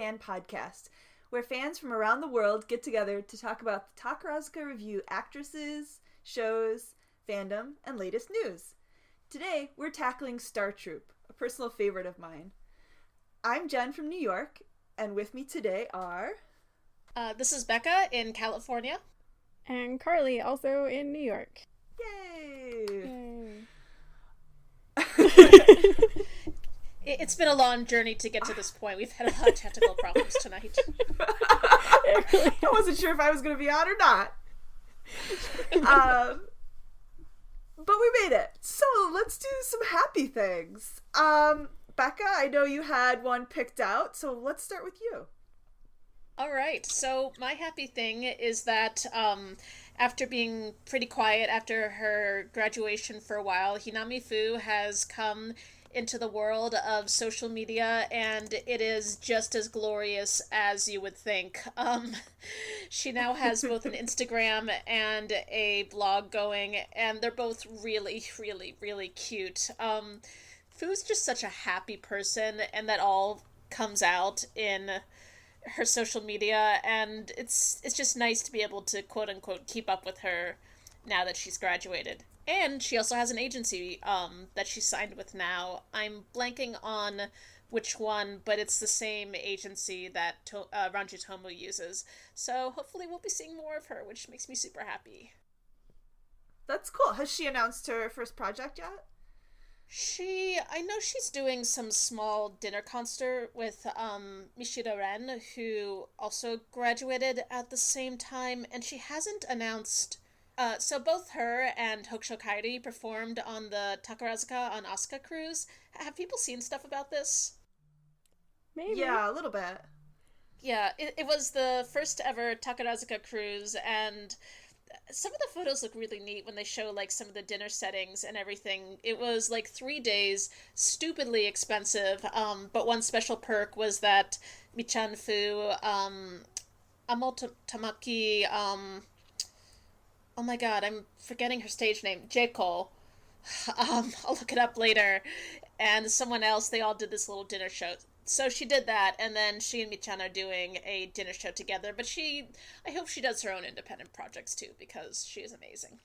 fan podcast, where fans from around the world get together to talk about the Takarazuka Review actresses, shows, fandom, and latest news. Today, we're tackling Star Troupe, a personal favorite of mine. I'm Jen from New York, and with me today are... This is Becca in California. And Carly, also in New York. Yay! It's been a long journey to get to this point. We've had a lot of technical problems tonight. I wasn't sure if I was going to be on or not. But we made it. So let's do some happy things. Becca, I know you had one picked out, so let's start with you. All right. So my happy thing is that after being pretty quiet after her graduation for a while, Hinami Fu has come into the world of social media, and it is just as glorious as you would think. She now has both an Instagram and a blog going, and they're both really, really, really cute. Fu's just such a happy person, and that all comes out in her social media, and it's just nice to be able to quote-unquote keep up with her now that she's graduated. And she also has an agency that she's signed with now. I'm blanking on which one, but it's the same agency that Ranju Tomu uses. So hopefully we'll be seeing more of her, which makes me super happy. That's cool. Has she announced her first project yet? I know she's doing some small dinner concert with Mishida Ren, who also graduated at the same time, and she hasn't announced... So both her and Hokusho Kairi performed on the Takarazuka on Asuka cruise. Have people seen stuff about this? Maybe. Yeah, a little bit. Yeah, it was the first ever Takarazuka cruise, and some of the photos look really neat when they show, like, some of the dinner settings and everything. It was, like, 3 days, stupidly expensive, but one special perk was that Michan Fu, Amo Tamaki, oh my god, I'm forgetting her stage name, J. Cole. I'll look it up later. And someone else, they all did this little dinner show. So she did that, and then she and Michan are doing a dinner show together. But I hope she does her own independent projects too, because she is amazing.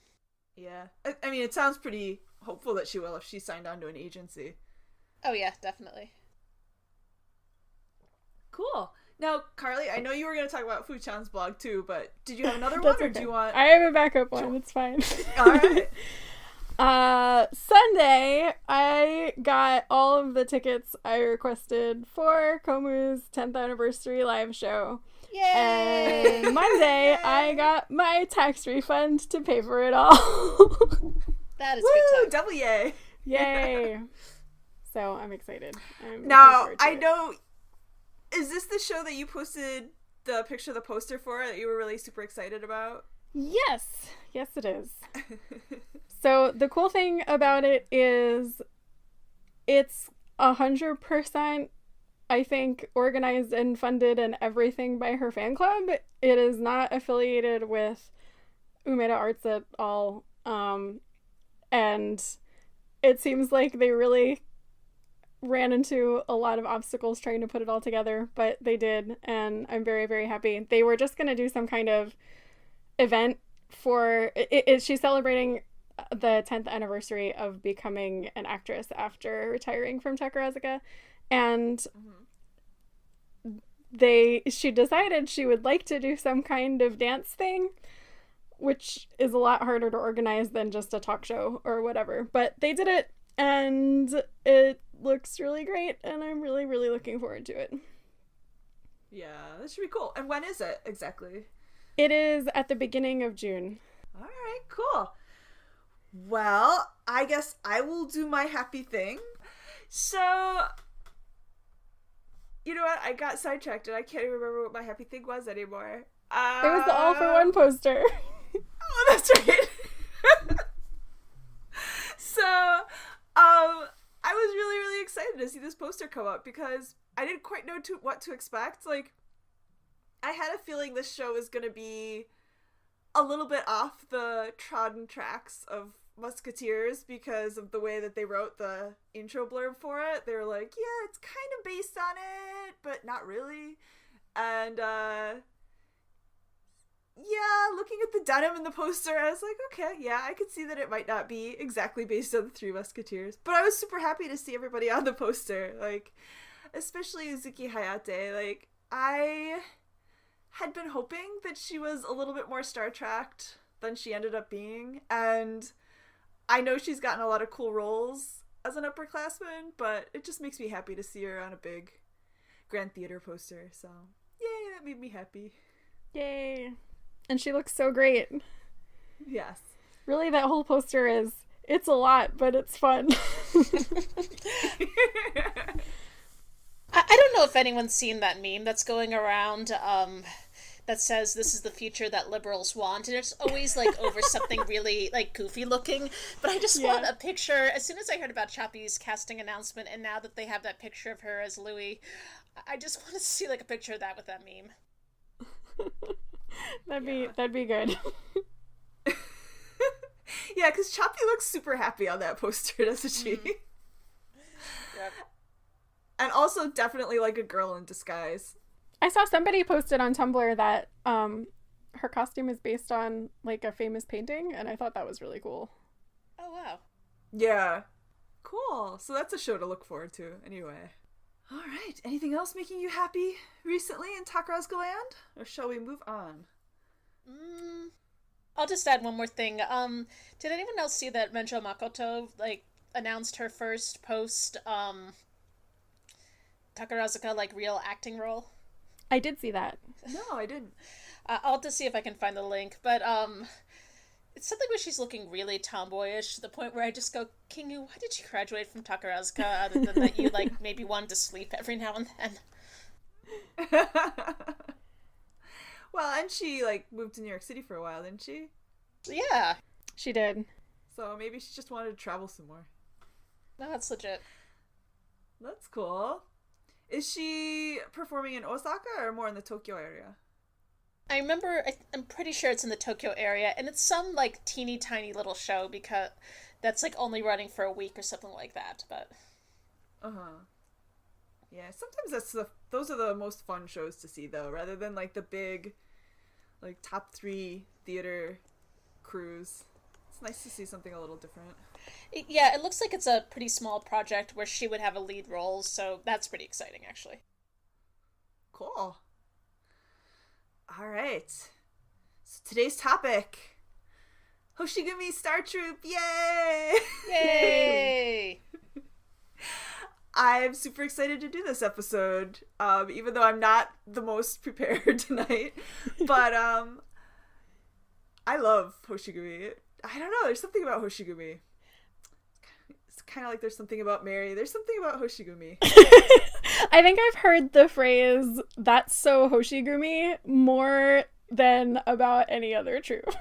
Yeah. I mean, it sounds pretty hopeful that she will if she signed on to an agency. Oh yeah, definitely. Cool. Now, Carly, I know you were going to talk about Fu-chan's blog too, but did you have another one, or do you want... I have a backup one, it's fine. Alright. Sunday, I got all of the tickets I requested for Komu's 10th anniversary live show. Yay! And Monday, I got my tax refund to pay for it all. That is Woo! good time. Double yay! Yay! So, I'm excited. Now, I know... Is this the show that you posted the picture of the poster for that you were really super excited about? Yes! Yes, it is. So, the cool thing about it is it's 100%, I think, organized and funded and everything by her fan club. It is not affiliated with Umeda Arts at all. And it seems like they really ran into a lot of obstacles trying to put it all together, but they did, and I'm very, very happy. They were just going to do some kind of event for it. She's celebrating the 10th anniversary of becoming an actress after retiring from Takarazuka, and she decided she would like to do some kind of dance thing, which is a lot harder to organize than just a talk show or whatever, but they did it, and it looks really great, and I'm really, really looking forward to it. Yeah, that should be cool. And when is it exactly? It is at the beginning of June. All right, cool. Well, I guess I will do my happy thing. So, you know what? I got sidetracked, and I can't even remember what my happy thing was anymore. It was the All for One poster. Oh, that's right. So, I was really, really excited to see this poster come up because I didn't quite know what to expect. Like, I had a feeling this show was going to be a little bit off the trodden tracks of Musketeers because of the way that they wrote the intro blurb for it. They were like, yeah, it's kind of based on it, but not really. And, yeah, looking at the denim in the poster, I was like, okay, yeah, I could see that it might not be exactly based on the Three Musketeers. But I was super happy to see everybody on the poster, like, especially Uzuki Hayate. Like, I had been hoping that she was a little bit more Star Trekked than she ended up being, and I know she's gotten a lot of cool roles as an upperclassman, but it just makes me happy to see her on a big Grand Theater poster, so yay, that made me happy. Yay. And she looks so great. Yes. Really, that whole poster it's a lot, but it's fun. I don't know if anyone's seen that meme that's going around, that says this is the future that liberals want, and it's always like over something really like goofy looking, but I just want a picture. As soon as I heard about Chappie's casting announcement, and now that they have that picture of her as Louis, I just want to see like a picture of that with that meme. That'd be good. Yeah, because Chappie looks super happy on that poster, doesn't she? Mm-hmm. Yep. And also definitely like a girl in disguise. I saw somebody posted on Tumblr that her costume is based on like a famous painting, and I thought that was really cool. Oh, wow. Yeah. Cool. So that's a show to look forward to, anyway. All right. Anything else making you happy recently in Takarazuka land? Or shall we move on? I'll just add one more thing. Did anyone else see that Menjo Makoto, like, announced her first post, Takarazuka, like, real acting role? I did see that. No, I didn't. I'll have to see if I can find the link, but, it's something where she's looking really tomboyish to the point where I just go, Kingu, why did you graduate from Takarazuka other than that you, like, maybe wanted to sleep every now and then? Well, and she, like, moved to New York City for a while, didn't she? Yeah. She did. So maybe she just wanted to travel some more. No, that's legit. That's cool. Is she performing in Osaka or more in the Tokyo area? I remember, I'm pretty sure it's in the Tokyo area, and it's some, like, teeny tiny little show because that's, like, only running for a week or something like that, but... Uh-huh. Yeah, sometimes those are the most fun shows to see, though, rather than, like, the big, like, top 3 theater crews. It's nice to see something a little different. Yeah, it looks like it's a pretty small project where she would have a lead role, so that's pretty exciting, actually. Cool. All right. So today's topic: Hoshigumi Star Troupe. Yay! Yay! I'm super excited to do this episode, even though I'm not the most prepared tonight. But I love Hoshigumi. I don't know. There's something about Hoshigumi. It's kind of like there's something about Mary. There's something about Hoshigumi. I think I've heard the phrase, that's so Hoshigumi, more than about any other troupe.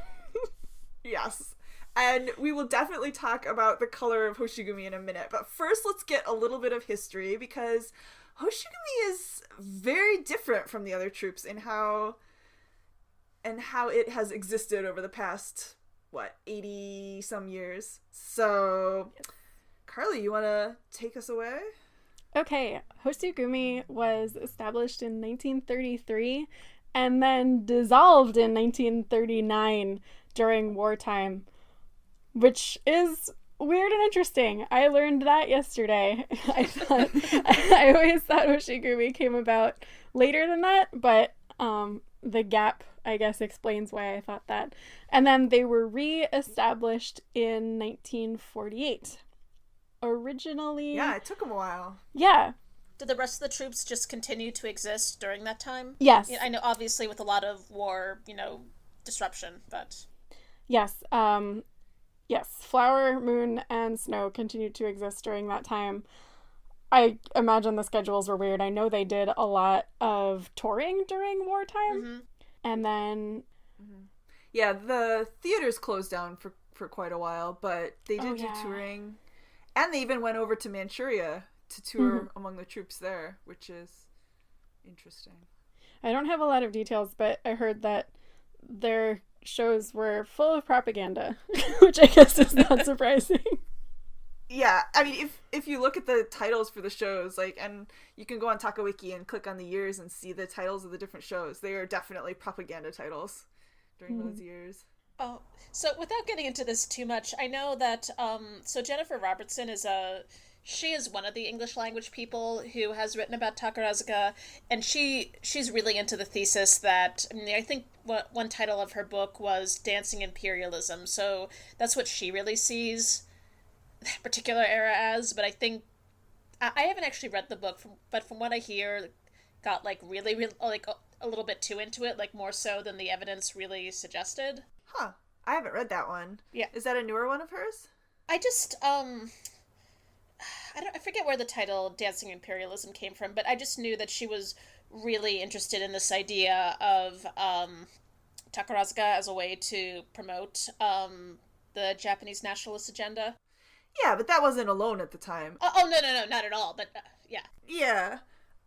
Yes. And we will definitely talk about the color of Hoshigumi in a minute. But first, let's get a little bit of history, because Hoshigumi is very different from the other troupes in how it has existed over the past, 80 some years. So, yes. Carly, you want to take us away? Okay, Hoshigumi was established in 1933 and then dissolved in 1939 during wartime, which is weird and interesting. I learned that yesterday. I always thought Hoshigumi came about later than that, but the gap, I guess, explains why I thought that. And then they were re-established in 1948. Originally... Yeah, it took them a while. Yeah. Did the rest of the troops just continue to exist during that time? Yes. I know, obviously, with a lot of war, disruption, but... Yes. Yes. Flower, Moon, and Snow continued to exist during that time. I imagine the schedules were weird. I know they did a lot of touring during wartime. Mm-hmm. And then... Mm-hmm. Yeah, the theaters closed down for quite a while, but they did do touring. And they even went over to Manchuria to tour among the troops there, which is interesting. I don't have a lot of details, but I heard that their shows were full of propaganda, which I guess is not surprising. Yeah, I mean, if you look at the titles for the shows, like, and you can go on Takawiki and click on the years and see the titles of the different shows, they are definitely propaganda titles during those years. Oh, so without getting into this too much, I know that so Jennifer Robertson she is one of the English language people who has written about Takarazuka, and she's really into the thesis that, I mean, I think one title of her book was Dancing Imperialism, so that's what she really sees that particular era as. But I think I haven't actually read the book, but from what I hear, got like really, really like a little bit too into it, like more so than the evidence really suggested. Huh. I haven't read that one. Yeah. Is that a newer one of hers? I just I forget where the title Dancing Imperialism came from, but I just knew that she was really interested in this idea of Takarazuka as a way to promote the Japanese nationalist agenda. Yeah, but that wasn't alone at the time. Oh, no, not at all, but yeah. Yeah.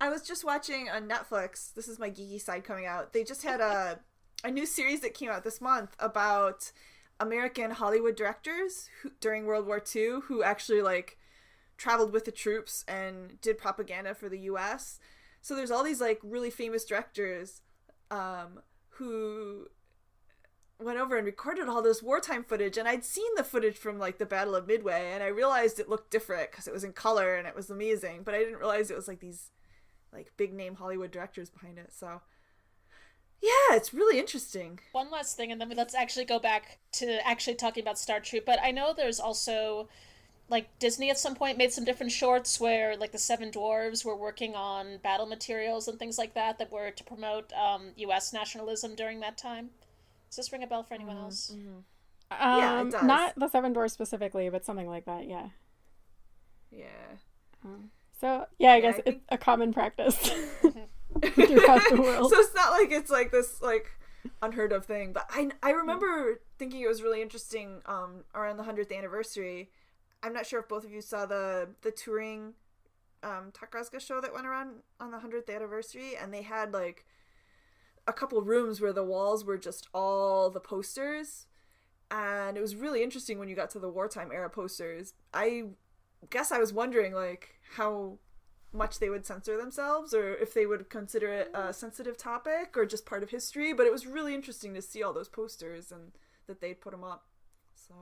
I was just watching on Netflix, this is my geeky side coming out, they just had a new series that came out this month about American Hollywood directors during World War II who actually, like, traveled with the troops and did propaganda for the U.S. So there's all these, like, really famous directors who went over and recorded all this wartime footage, and I'd seen the footage from, like, the Battle of Midway, and I realized it looked different because it was in color and it was amazing, but I didn't realize it was, like, these, like, big-name Hollywood directors behind it, so... Yeah, it's really interesting. One last thing, and then let's actually go back to actually talking about Star Troop, but I know there's also... like, Disney at some point made some different shorts where, like, the Seven Dwarves were working on battle materials and things like that that were to promote U.S. nationalism during that time. Does this ring a bell for anyone else? Mm-hmm. Yeah, it does. Not the Seven Dwarfs specifically, but something like that, yeah. Yeah. So, yeah, I guess it's a common practice throughout the world. So it's not like it's, like, this, like, unheard of thing. But I remember thinking it was really interesting around the 100th anniversary. I'm not sure if both of you saw the touring Takarazuka show that went around on the 100th anniversary, and they had, like, a couple rooms where the walls were just all the posters, and it was really interesting when you got to the wartime era posters. I guess I was wondering, like, how much they would censor themselves, or if they would consider it a sensitive topic or just part of history, but it was really interesting to see all those posters and that they'd put them up. So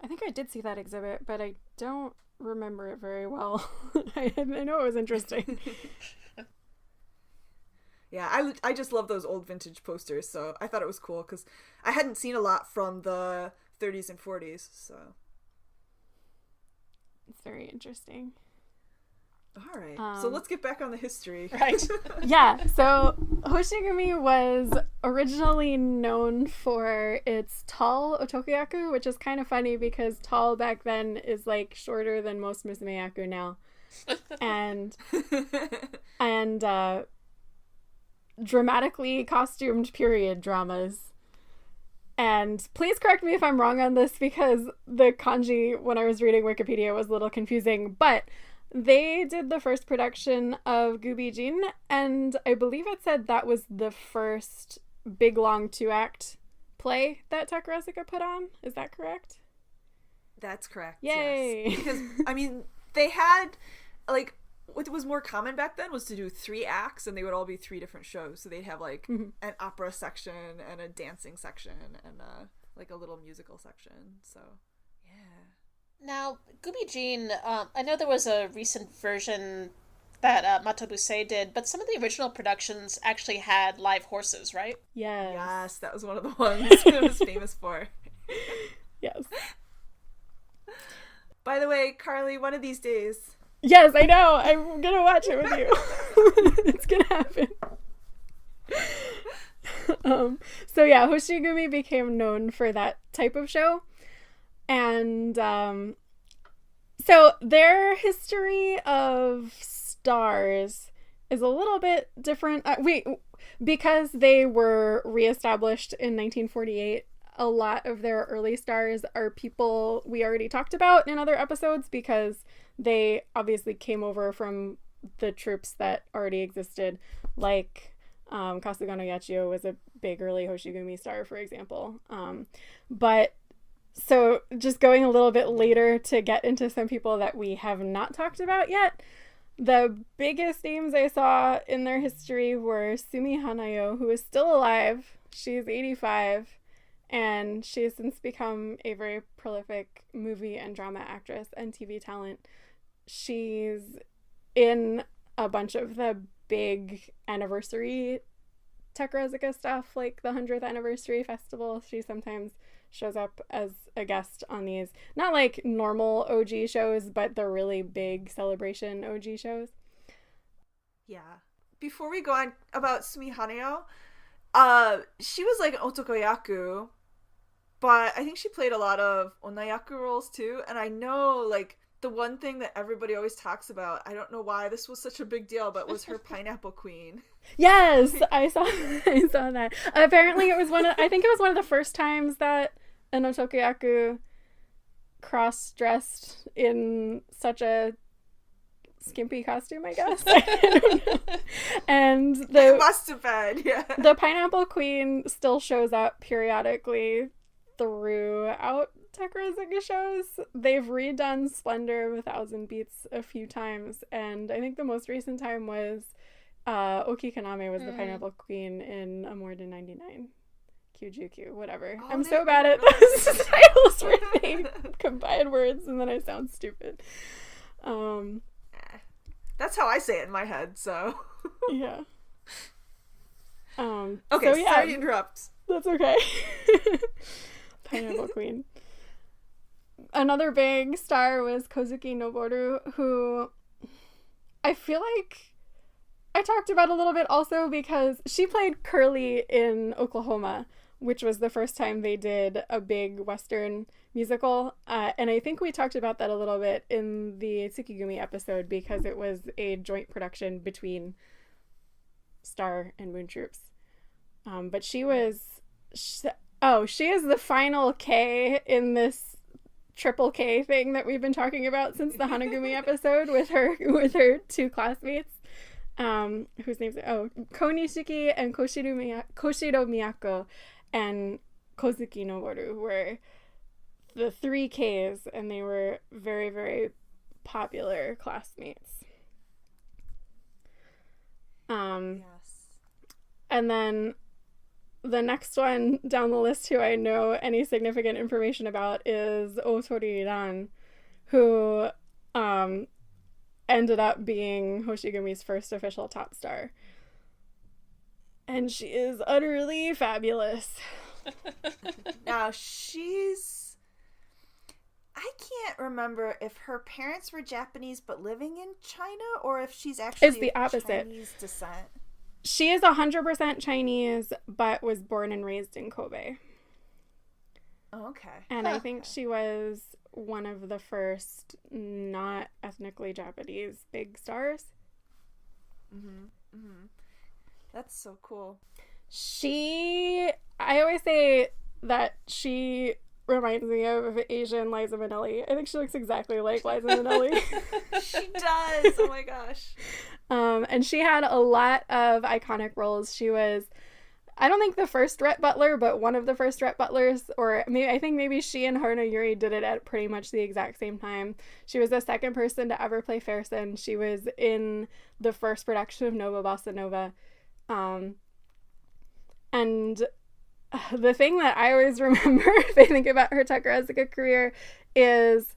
I think I did see that exhibit, but I don't remember it very well. I know it was interesting. Yeah, I just love those old vintage posters, so I thought it was cool because I hadn't seen a lot from the 30s and 40s, so. It's very interesting. All right, so let's get back on the history. Right. Yeah, so Hoshigumi was originally known for its tall otokuyaku, which is kind of funny because tall back then is, like, shorter than most musumeyaku now. And dramatically costumed period dramas. And please correct me if I'm wrong on this because the kanji when I was reading Wikipedia was a little confusing, but they did the first production of Gubijin, and I believe it said that was the first big long 2-act play that Takarazuka put on. Is that correct? That's correct. Yay! Yes. Because, I mean, they had, like, what was more common back then was to do 3 acts, and they would all be 3 different shows. So they'd have, like, an opera section and a dancing section and, like, a little musical section. So, yeah. Now, Gubijin, I know there was a recent version that Matobuse did, but some of the original productions actually had live horses, right? Yes. Yes, that was one of the ones it was famous for. Yes. By the way, Carly, one of these days... Yes, I know! I'm gonna watch it with you. It's gonna happen. So yeah, Hoshigumi became known for that type of show. And so their history of stars is a little bit different. Because they were reestablished in 1948, a lot of their early stars are people we already talked about in other episodes because they obviously came over from the troops that already existed, like Kasugano Yachio was a big early Hoshigumi star, for example. But so just going a little bit later to get into some people that we have not talked about yet, the biggest names I saw in their history were Sumi Hanayo, who is still alive. She's 85, and she has since become a very prolific movie and drama actress and TV talent. She's in a bunch of the big anniversary Takarazuka stuff, like the 100th anniversary festival. She sometimes shows up as a guest on these, not like normal OG shows, but the really big celebration OG shows. Yeah. Before we go on about Sumi Hanayo, she was like an otokoyaku, but I think she played a lot of onayaku roles too, and I know like the one thing that everybody always talks about, I don't know why this was such a big deal, but was her Pineapple Queen. Yes, I saw that. Apparently it was I think it was one of the first times that an otokoyaku cross-dressed in such a skimpy costume, I guess. I don't know. And it must have been, yeah. The Pineapple Queen still shows up periodically throughout Takarazuka shows. They've redone Splendor of 1,000 Beats a few times, and I think the most recent time was Oki Kaname was the Pineapple Queen in Amour de 99. Kyujuku, whatever. Oh, I'm so bad at those titles where they combine words and then I sound stupid. That's how I say it in my head, so. Yeah. Okay, so, yeah, sorry to interrupt. That's okay. Pineapple Queen. Another big star was Kozuki Noboru, who I feel like I talked about a little bit also because she played Curly in Oklahoma, which was the first time they did a big Western musical. And I think we talked about that a little bit in the Tsukigumi episode because it was a joint production between Star and Moon Troops. But she is the final K in this triple K thing that we've been talking about since the Hanagumi episode with her two classmates. Whose names are Konishiki and Koshiro Miyako and Kozuki Noboru were the three Ks, and they were very, very popular classmates. Yes. And then the next one down the list who I know any significant information about is Otori Ran, who ended up being Hoshigumi's first official top star. And she is utterly fabulous. Now, I can't remember if her parents were Japanese but living in China, or if she's actually it's the opposite. Chinese descent. She is 100% Chinese, but was born and raised in Kobe. Oh, okay. And I think she was one of the first not ethnically Japanese big stars. Mm-hmm. Mm-hmm. That's so cool. I always say that she reminds me of Asian Liza Minnelli. I think she looks exactly like Liza Minnelli. She does. Oh my gosh. And she had a lot of iconic roles. She was, I don't think the first Rhett Butler, but one of the first Rhett Butlers, or maybe she and Haruna Yuri did it at pretty much the exact same time. She was the second person to ever play Fairson. She was in the first production of Nova Bossa Nova. And the thing that I always remember if I think about her Takarazuka career is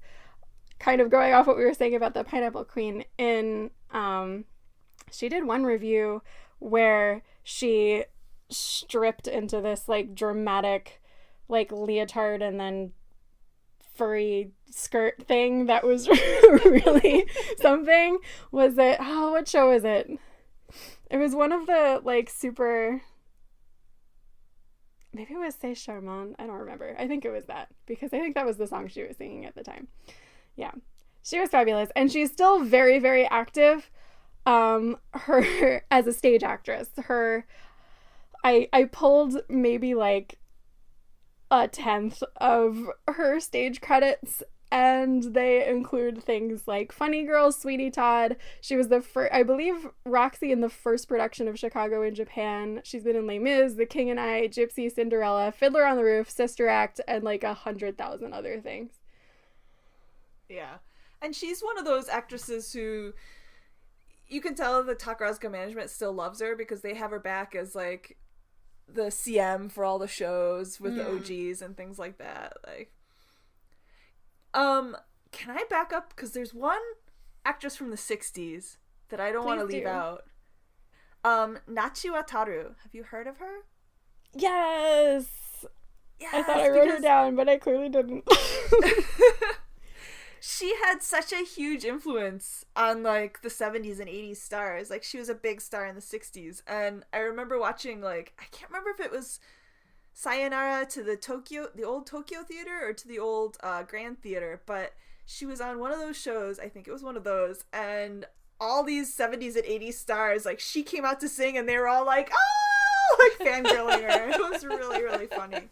kind of going off what we were saying about the Pineapple Queen. She did one review where she stripped into this like dramatic like leotard and then furry skirt thing that was really something. Was it, what show is it? It was one of the like super, maybe it was C'est Charmant, I don't remember. I think it was that, because I think that was the song she was singing at the time. Yeah, she was fabulous, and she's still very, very active. Her as a stage actress, I pulled maybe like 1/10 of her stage credits, And they include things like Funny Girl, Sweetie Todd. She was the first, I believe, Roxy in the first production of Chicago in Japan. She's been in Les Mis, The King and I, Gypsy, Cinderella, Fiddler on the Roof, Sister Act, and like 100,000 other things. Yeah. And she's one of those actresses who you can tell the Takarazuka management still loves her because they have her back as like the CM for all the shows with the OGs and things like that. Like, can I back up? Because there's one actress from the 60s that I don't want to leave out. Nachi Wataru. Have you heard of her? Yes! I thought I wrote her down, but I clearly didn't. She had such a huge influence on like the 70s and 80s stars. Like she was a big star in the 60s. And I remember watching like, I can't remember if it was Sayonara to the old Tokyo Theater or to the old Grand Theater, but she was on one of those shows. I think it was one of those. And all these 70s and 80s stars, like she came out to sing and they were all like, oh, like fangirling her. It was really, really funny.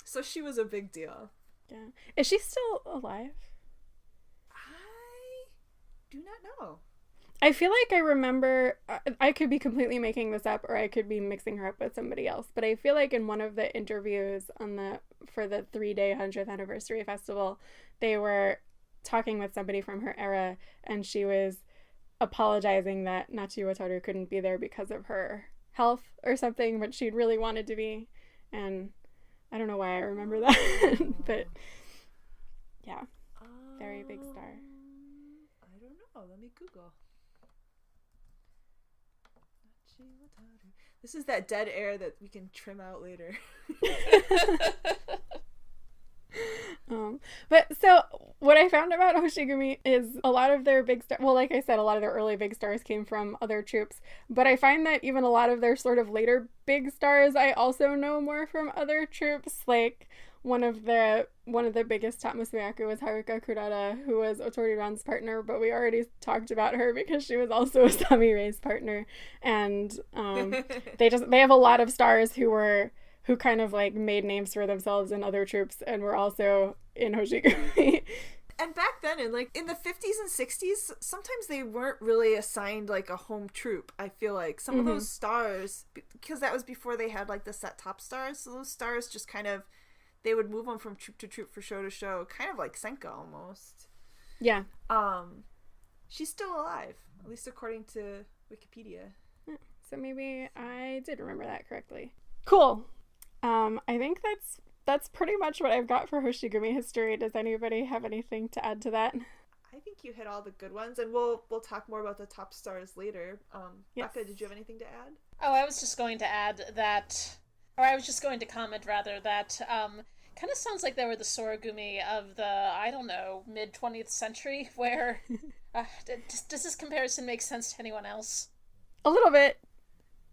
So she was a big deal. Yeah. Is she still alive? I do not know. I feel like I remember, I could be completely making this up or I could be mixing her up with somebody else, but I feel like in one of the interviews for the 3-day 100th anniversary festival, they were talking with somebody from her era and she was apologizing that Nachi Wataru couldn't be there because of her health or something, but she'd really wanted to be, and I don't know why I remember that, but yeah, very big star. I don't know. Let me Google. This is that dead air that we can trim out later. But so what I found about Hoshigumi is a lot of their big stars, well, like I said, a lot of their early big stars came from other troupes, but I find that even a lot of their sort of later big stars I also know more from other troupes. Like one of the biggest top musumeyaku was Haruka Kurata, who was Otoriran's partner, but we already talked about her because she was also Sami Rei's partner, and they have a lot of stars who kind of like made names for themselves in other troupes and were also in Hoshigumi. And back then, in the 50s and 60s, sometimes they weren't really assigned like a home troupe. I feel like some of those stars, because that was before they had like the set top stars, so those stars just kind of, they would move them from troupe to troupe, for show to show, kind of like Senka almost. Yeah. She's still alive, at least according to Wikipedia. So maybe I did remember that correctly. Cool. I think that's pretty much what I've got for Hoshigumi history. Does anybody have anything to add to that? I think you hit all the good ones, and we'll talk more about the top stars later. Yes. Becca, did you have anything to add? Oh, I was just going to add that, or I was just going to comment rather that kind of sounds like they were the Sorogumi of the, I don't know, mid 20th century, where does this comparison make sense to anyone else? A little bit.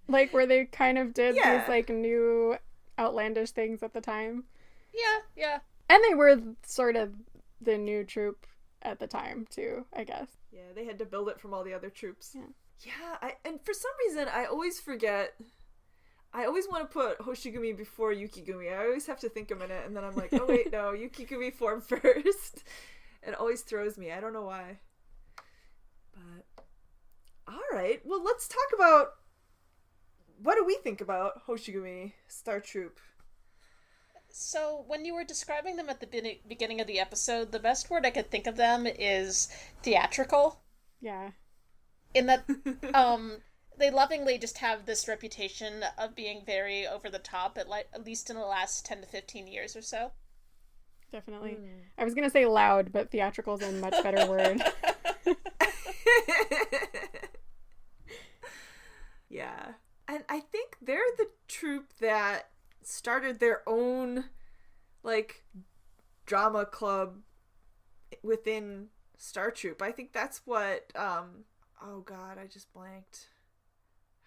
Like where they kind of did these like new outlandish things at the time. Yeah. And they were sort of the new troupe at the time too, I guess. Yeah, they had to build it from all the other troupes. Yeah, and for some reason I always forget. I always want to put Hoshigumi before Yukigumi. I always have to think a minute, and then I'm like, oh wait, no, Yukigumi formed first. It always throws me. I don't know why. But all right, well, let's talk about, what do we think about Hoshigumi Star Troupe? So, when you were describing them at the beginning of the episode, the best word I could think of them is theatrical. Yeah. In that, they lovingly just have this reputation of being very over the top, at least in the last 10 to 15 years or so. Definitely. I was going to say loud, but theatrical is a much better word. Yeah. And I think they're the troupe that started their own, like, drama club within Star Troupe. I think that's what, oh god, I just blanked.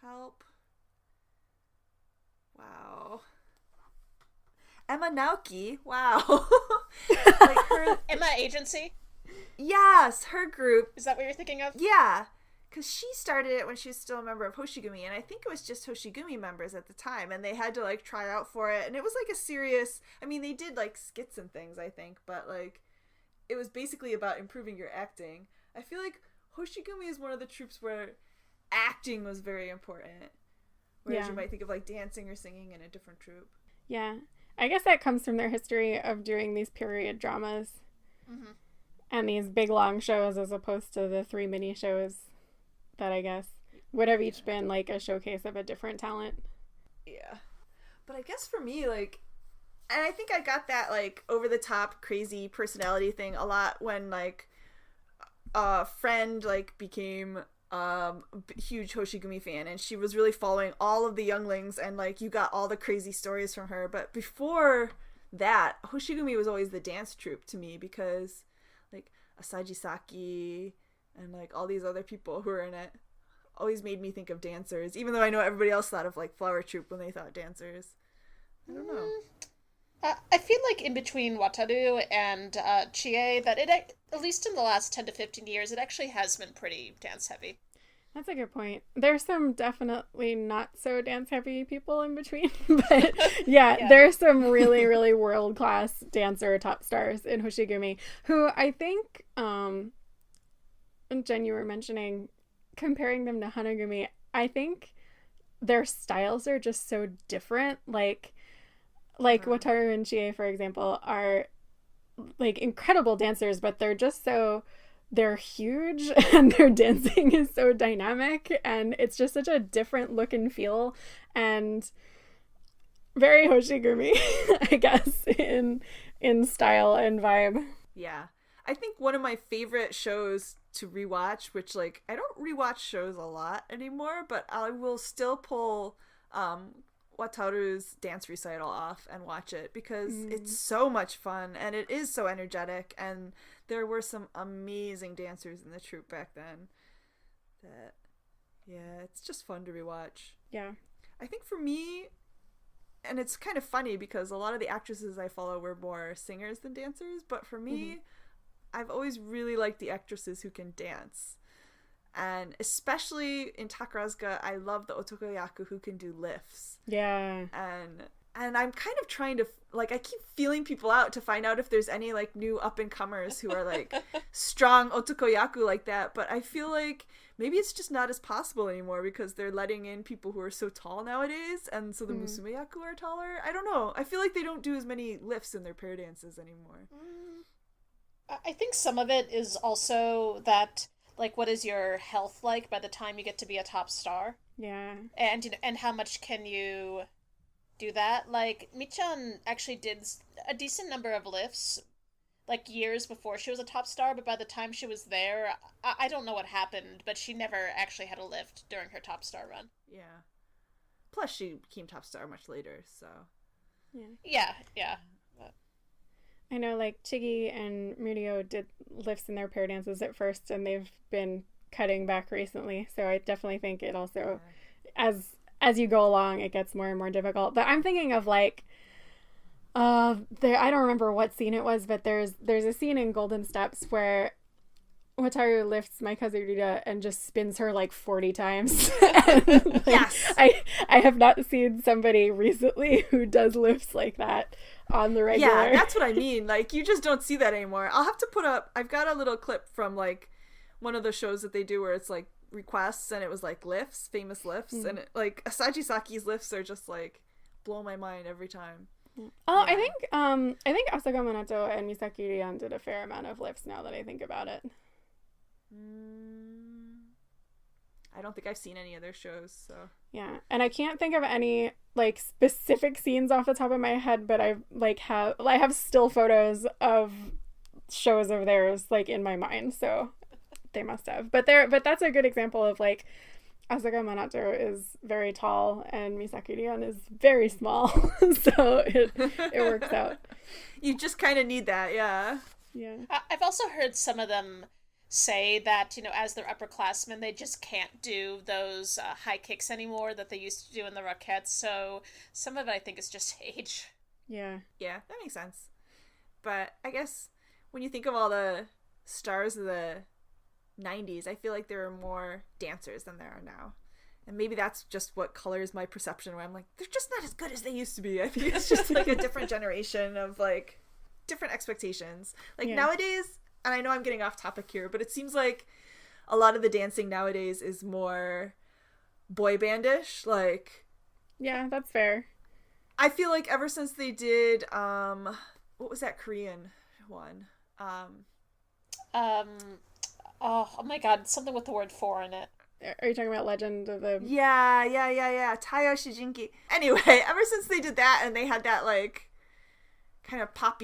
Help. Wow. Emma Naoki, wow. Like her... Emma Agency? Yes, her group. Is that what you're thinking of? Yeah. because she started it when she was still a member of Hoshigumi, and I think it was just Hoshigumi members at the time, and they had to like try out for it, and it was like a serious, I mean, they did like skits and things, I think, but like it was basically about improving your acting. I feel like Hoshigumi is one of the troupes where acting was very important, whereas you might think of like dancing or singing in a different troupe. Yeah, I guess that comes from their history of doing these period dramas and these big long shows, as opposed to the 3 mini shows that I guess would have each been like a showcase of a different talent. Yeah, but I guess for me, like, and I think I got that like over the top crazy personality thing a lot when like a friend like became a huge Hoshigumi fan, and she was really following all of the younglings, and like you got all the crazy stories from her. But before that, Hoshigumi was always the dance troupe to me, because like Asaji Saki and like all these other people who were in it always made me think of dancers, even though I know everybody else thought of like flower troupe when they thought dancers. I don't know. I feel like in between Wataru and Chie that it, at least in the last 10 to 15 years, it actually has been pretty dance heavy. That's a good point. There's some definitely not so dance heavy people in between, but yeah, there's some really, really world class dancer top stars in Hoshigumi who I think, Jen, you were mentioning comparing them to Hanagumi. I think their styles are just so different. Like Wataru and Chie, for example, are like incredible dancers, but they're huge and their dancing is so dynamic, and it's just such a different look and feel, and very Hoshigumi, I guess, in style and vibe. Yeah. I think one of my favorite shows to rewatch, which like I don't rewatch shows a lot anymore, but I will still pull Wataru's dance recital off and watch it, because it's so much fun and it is so energetic, and there were some amazing dancers in the troupe back then that, yeah, it's just fun to rewatch. Yeah. I think for me, and it's kind of funny because a lot of the actresses I follow were more singers than dancers, but for me, I've always really liked the actresses who can dance. And especially in Takarazuka, I love the otokoyaku who can do lifts. Yeah. And I'm kind of trying to, like, I keep feeling people out to find out if there's any, like, new up-and-comers who are, like, strong otokoyaku like that. But I feel like maybe it's just not as possible anymore because they're letting in people who are so tall nowadays. And so the musumeyaku are taller. I don't know. I feel like they don't do as many lifts in their pair dances anymore. I think some of it is also that, like, what is your health like by the time you get to be a top star? Yeah. And, you know, and how much can you do that? Like, Michan actually did a decent number of lifts, like, years before she was a top star, but by the time she was there, I don't know what happened, but she never actually had a lift during her top star run. Yeah. Plus, she became top star much later, so. Yeah. But I know, like, Chigi and Murio did lifts in their pair dances at first, and they've been cutting back recently, so I definitely think it also, as you go along, it gets more and more difficult. But I'm thinking of, like, I don't remember what scene it was, but there's a scene in Golden Steps where Wataru lifts my Kazurita and just spins her like 40 times. And, like, yes! I have not seen somebody recently who does lifts like that on the regular. Yeah, that's what I mean. Like, you just don't see that anymore. I'll have to put up, I've got a little clip from, like, one of the shows that they do where it's, like, requests, and it was, like, lifts, famous lifts, and, it, like, Asaji Saki's lifts are just, like, blow my mind every time. Oh, yeah. I think Asaka Minato and Misaki Rian did a fair amount of lifts now that I think about it. I don't think I've seen any other shows, so. Yeah, and I can't think of any, like, specific scenes off the top of my head, but I have still photos of shows of theirs, like, in my mind, so they must have. But that's a good example of, like, Asaka Minato is very tall and Misaki Rian is very small, so it works out. You just kind of need that, yeah. Yeah. I've also heard some of them say that, you know, as they're upperclassmen, they just can't do those high kicks anymore that they used to do in the Rockettes, so some of it I think is just age. Yeah. Yeah, that makes sense. But I guess when you think of all the stars of the 90s, I feel like there were more dancers than there are now. And maybe that's just what colors my perception, where I'm like, they're just not as good as they used to be. I think it's just like a different generation of like different expectations. Like nowadays, and I know I'm getting off topic here, but it seems like a lot of the dancing nowadays is more boy bandish. Like, yeah, that's fair. I feel like ever since they did, what was that Korean one? Oh my god, something with the word "for" in it. Are you talking about Legend of the... Yeah. Tayo Shijinki. Anyway, ever since they did that and they had that, like, kind of pop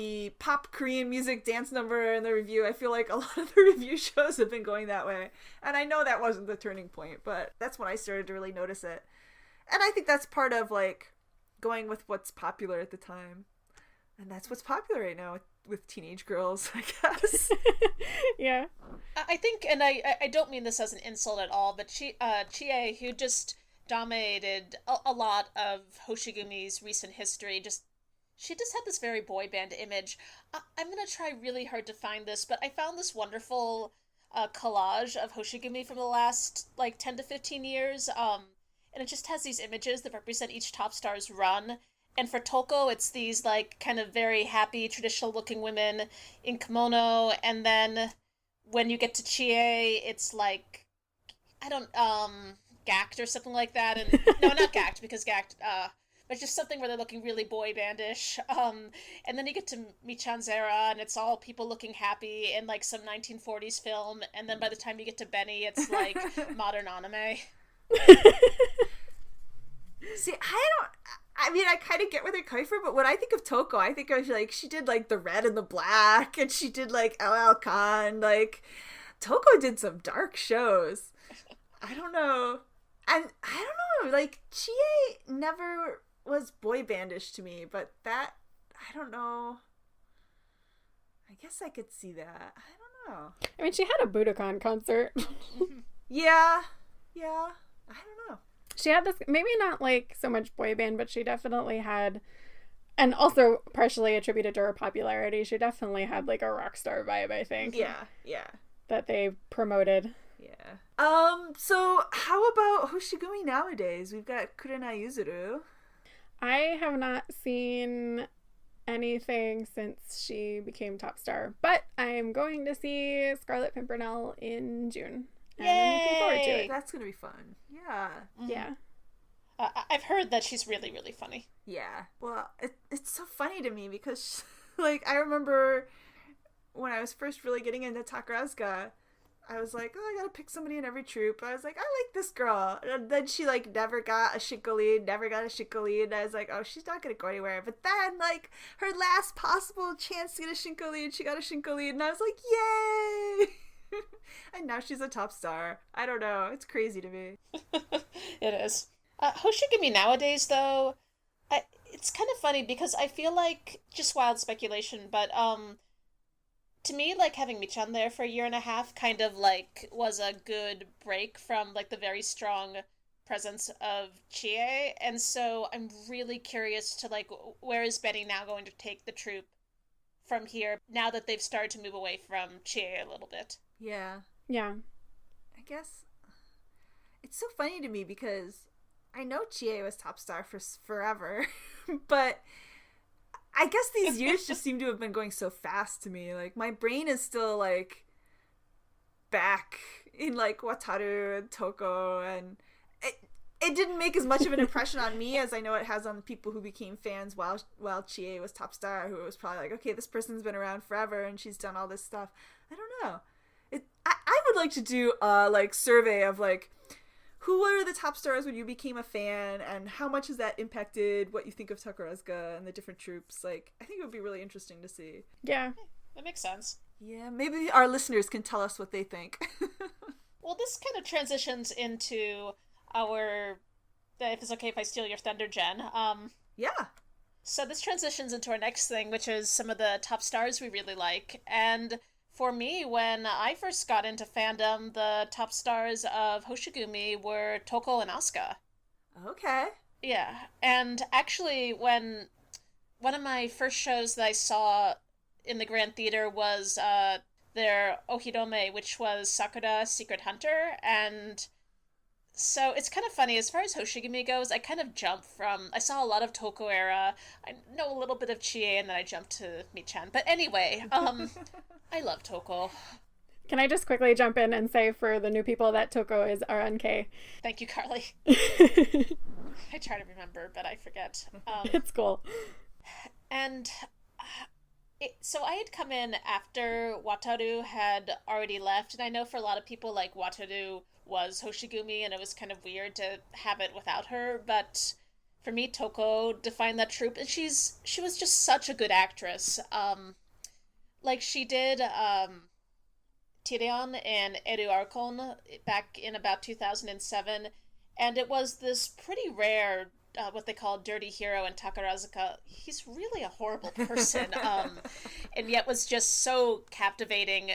Korean music dance number in the review, I feel like a lot of the review shows have been going that way. And I know that wasn't the turning point, but that's when I started to really notice it. And I think that's part of, like, going with what's popular at the time. And that's what's popular right now with teenage girls, I guess. Yeah. I think, and I don't mean this as an insult at all, but Chie, who just dominated a lot of Hoshigumi's recent history, she just had this very boy band image. I'm going to try really hard to find this, but I found this wonderful collage of Hoshigumi from the last, like, 10 to 15 years, and it just has these images that represent each top star's run. And for Toko, it's these, like, kind of very happy, traditional-looking women in kimono, and then when you get to Chie, it's, like, gacked or something like that, and, no, not gacked, because gacked, but just something where they're looking really boy bandish, and then you get to Michanzera, and it's all people looking happy in, like, some 1940s film, and then by the time you get to Benny, it's, like, modern anime. See, I kind of get where they're coming from, but when I think of Toko, I think of, like, she did, like, the red and the black, and she did, like, LL Khan, like, Toko did some dark shows. I don't know. And I don't know, like, Chie never was boy bandish to me, but that, I don't know. I guess I could see that. I don't know. I mean, she had a Budokan concert. Yeah. I don't know. She had this, maybe not like so much boy band, but she definitely had, and also partially attributed to her popularity, she definitely had like a rock star vibe, I think. Yeah. That they promoted. Yeah. So how about Hoshigumi nowadays? We've got Kurenai Yuzuru. I have not seen anything since she became top star, but I am going to see Scarlet Pimpernel in June. And I'm looking forward to it. That's going to be fun. Yeah. Mm-hmm. Yeah. I've heard that she's really, really funny. Yeah. Well, it's so funny to me because, like, I remember when I was first really getting into Takarazuka, I was like, oh, I gotta pick somebody in every troupe. I was like, I like this girl. And then she, like, never got a Shinko lead. And I was like, oh, she's not gonna go anywhere. But then, like, her last possible chance to get a Shinko lead, she got a Shinko lead. And I was like, yay! And now she's a top star. I don't know. It's crazy to me. It is. Hoshigumi nowadays, though, it's kind of funny because I feel like, just wild speculation, but to me, like, having Michan there for a year and a half kind of, like, was a good break from, like, the very strong presence of Chie, and so I'm really curious to, like, where is Benny now going to take the troupe from here, now that they've started to move away from Chie a little bit. Yeah. I guess it's so funny to me because I know Chie was top star for forever, but I guess these years just seem to have been going so fast to me. Like, my brain is still, like, back in, like, Wataru and Toko, and it didn't make as much of an impression on me as I know it has on the people who became fans while Chie was top star, who was probably like, okay, this person's been around forever and she's done all this stuff. I don't know. I would like to do a, like, survey of, like, who were the top stars when you became a fan, and how much has that impacted what you think of Takarazuka and the different troupes? Like, I think it would be really interesting to see. Yeah. That makes sense. Yeah, maybe our listeners can tell us what they think. Well, this kind of transitions into our, if it's okay if I steal your thunder, Jen. Yeah. So this transitions into our next thing, which is some of the top stars we really like. And for me, when I first got into fandom, the top stars of Hoshigumi were Toko and Asuka. Okay. Yeah, and actually, when one of my first shows that I saw in the Grand Theater was their Ohidome, which was Sakura Secret Hunter, and so it's kind of funny. As far as Hoshigumi goes, I kind of jumped from, I saw a lot of Toko era, I know a little bit of Chie, and then I jumped to Michan. But anyway, I love Toko. Can I just quickly jump in and say for the new people that Toko is RNK? Thank you, Carly. I try to remember, but I forget. It's cool. And so I had come in after Wataru had already left, and I know for a lot of people, like, Wataru was Hoshigumi, and it was kind of weird to have it without her, but for me, Toko defined that troupe, and she was just such a good actress. Like, she did, Tyrion in Eru Archon back in about 2007, and it was this pretty rare what they call dirty hero in Takarazuka. He's really a horrible person, and yet was just so captivating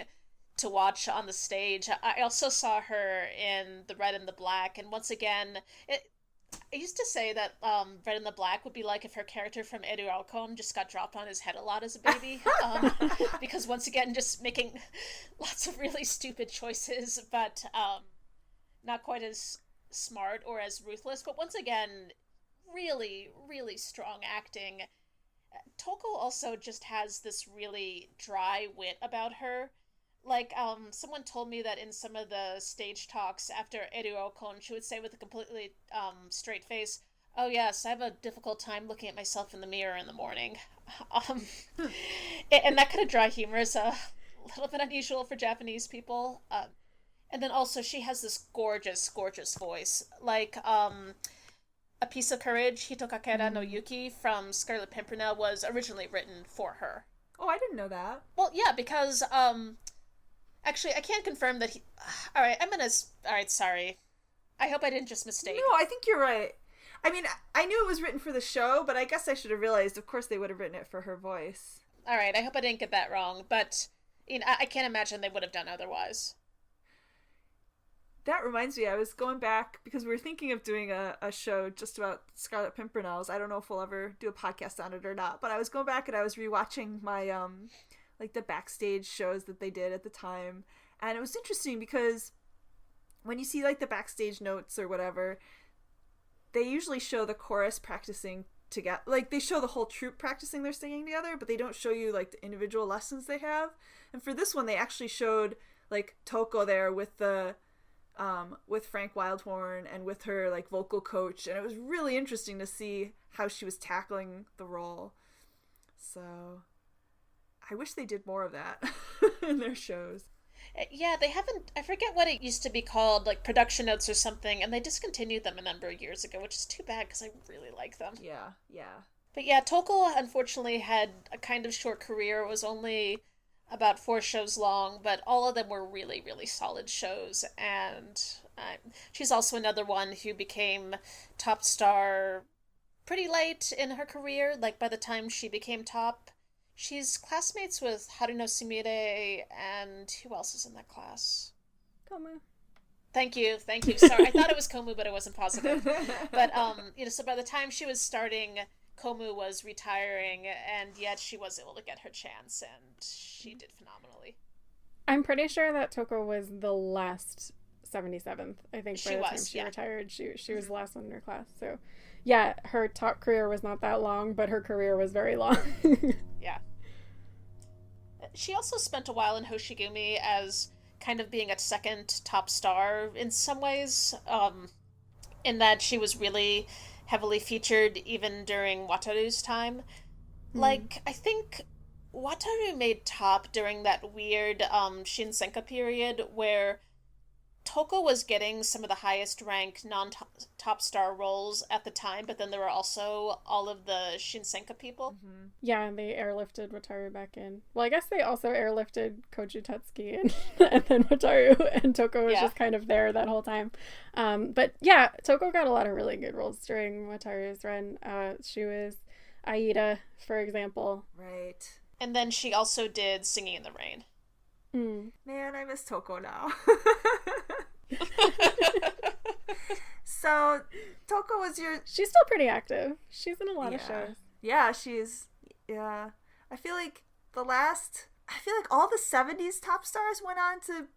to watch on the stage. I also saw her in The Red and the Black, and once again, I used to say that Red and the Black would be like if her character from Eru Archon just got dropped on his head a lot as a baby, because once again, just making lots of really stupid choices, but not quite as smart or as ruthless, but once again, really, really strong acting. Toko also just has this really dry wit about her. Like, someone told me that in some of the stage talks after Eru Okon, she would say with a completely straight face, "Oh yes, I have a difficult time looking at myself in the mirror in the morning." And that kind of dry humor is a little bit unusual for Japanese people. And then also she has this gorgeous, gorgeous voice. Like, A Piece of Courage, Hitokakera no Yuki from Scarlet Pimpernel was originally written for her. Oh, I didn't know that. Well, yeah, because, actually, I can't confirm that Alright, Alright, sorry. I hope I didn't just mistake. No, I think you're right. I mean, I knew it was written for the show, but I guess I should have realized, of course, they would have written it for her voice. Alright, I hope I didn't get that wrong, but, you know, I can't imagine they would have done otherwise. That reminds me, I was going back, because we were thinking of doing a show just about Scarlet Pimpernels. I don't know if we'll ever do a podcast on it or not, but I was going back and I was rewatching my, like, the backstage shows that they did at the time, and it was interesting because when you see, like, the backstage notes or whatever, they usually show the chorus practicing together. Like, they show the whole troupe practicing their singing together, but they don't show you, like, the individual lessons they have. And for this one, they actually showed, like, Toko there with Frank Wildhorn and with her, like, vocal coach, and it was really interesting to see how she was tackling the role. So I wish they did more of that in their shows. Yeah, they haven't, I forget what it used to be called, like production notes or something, and they discontinued them a number of years ago, which is too bad because I really like them. Yeah, yeah. But yeah, Toko unfortunately had a kind of short career. It was only about 4 shows long, but all of them were really, really solid shows, and she's also another one who became top star pretty late in her career. Like, by the time she became top, she's classmates with Haruno Sumire, and who else is in that class? Komu. Thank you. Sorry, I thought it was Komu, but I wasn't positive. But, you know, so by the time she was starting, Komu was retiring, and yet she was able to get her chance, and she did phenomenally. I'm pretty sure that Toko was the last 77th. I think by the time she retired, she was the last one in her class. So, yeah, her top career was not that long, but her career was very long. Yeah. She also spent a while in Hoshigumi as kind of being a second top star in some ways, in that she was really heavily featured even during Wataru's time. Like, I think Wataru made top during that weird Shinsenka period where Toko was getting some of the highest ranked non-top star roles at the time, but then there were also all of the Shinsenka people. Mm-hmm. Yeah, and they airlifted Wataru back in. Well, I guess they also airlifted Koji Tatsuki and then Wataru, and Toko was just kind of there that whole time. But yeah, Toko got a lot of really good roles during Wataru's run. She was Aida, for example. Right. And then she also did Singing in the Rain. Man, I miss Toko now. So, Toko was your... She's still pretty active. She's in a lot of shows. Yeah, she's... Yeah. I feel like the last I feel like all the 70s top stars went on to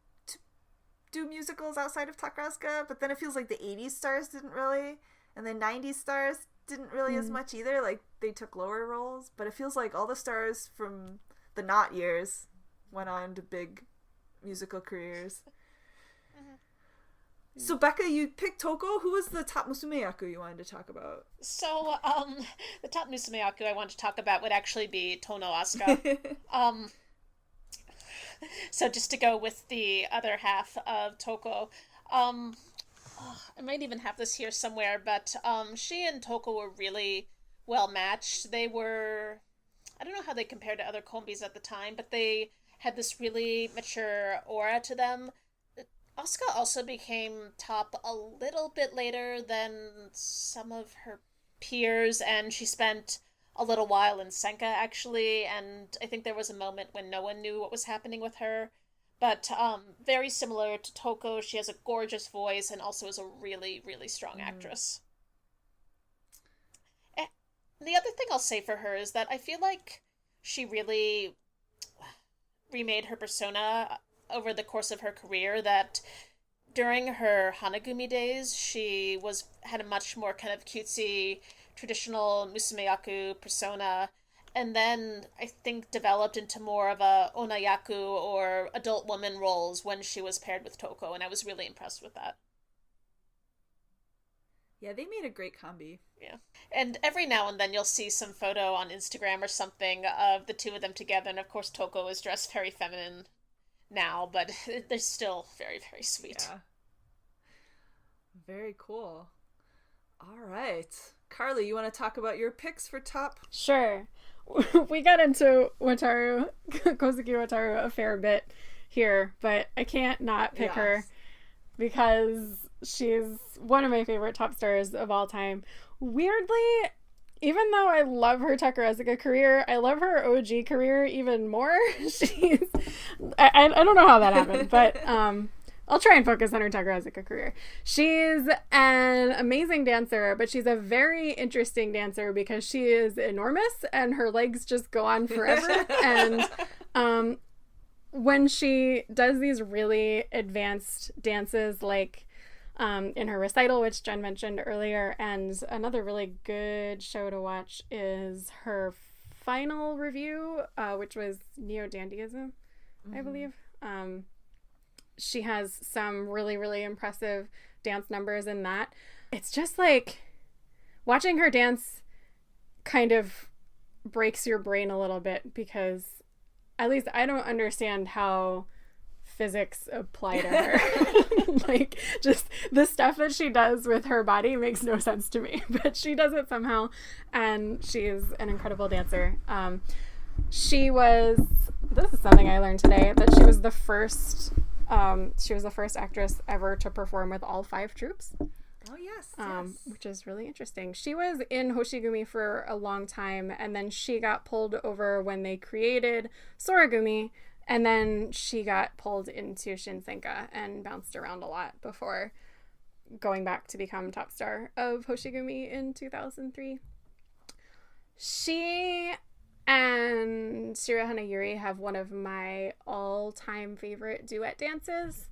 do musicals outside of Takarazuka, but then it feels like the 80s stars didn't really, and the 90s stars didn't really as much either. Like, they took lower roles, but it feels like all the stars from the not years went on to big musical careers. So, Becca, you picked Toko. Who was the top musumeyaku you wanted to talk about? So, the top musumeyaku I wanted to talk about would actually be Tono Asuka. So just to go with the other half of Toko, I might even have this here somewhere, but she and Toko were really well matched. They were, I don't know how they compared to other kombis at the time, but they had this really mature aura to them. Asuka also became top a little bit later than some of her peers, and she spent a little while in Senka, actually, and I think there was a moment when no one knew what was happening with her. But very similar to Toko, she has a gorgeous voice and also is a really, really strong actress. And the other thing I'll say for her is that I feel like she really remade her persona over the course of her career, that during her Hanagumi days, she had a much more kind of cutesy, traditional musumeyaku persona, and then I think developed into more of a onayaku or adult woman roles when she was paired with Toko, and I was really impressed with that. Yeah, they made a great combi. Yeah. And every now and then you'll see some photo on Instagram or something of the two of them together, and of course Toko is dressed very feminine now, but they're still very, very sweet. Yeah. Very cool. All right. Carly, you want to talk about your picks for top? Sure. We got into Kozuki Wataru a fair bit here, but I can't not pick her because she's one of my favorite top stars of all time. Weirdly, even though I love her Takarazuka career, I love her OG career even more. I don't know how that happened, but I'll try and focus on her Takarazuka career. She's an amazing dancer, but she's a very interesting dancer because she is enormous and her legs just go on forever. And when she does these really advanced dances, like in her recital, which Jen mentioned earlier, and another really good show to watch is her final review, which was Neo-Dandyism, I believe. She has some really, really impressive dance numbers in that. It's just like watching her dance kind of breaks your brain a little bit because at least I don't understand how physics apply to her. Like, just the stuff that she does with her body makes no sense to me, but she does it somehow, and she's an incredible dancer. This is something I learned today, that she was the first actress ever to perform with all 5 troupes. Oh, yes. Which is really interesting. She was in Hoshigumi for a long time, and then she got pulled over when they created Soragumi, and then she got pulled into Shinsenka and bounced around a lot before going back to become top star of Hoshigumi in 2003. She and Shirahana Yuri have one of my all-time favorite duet dances,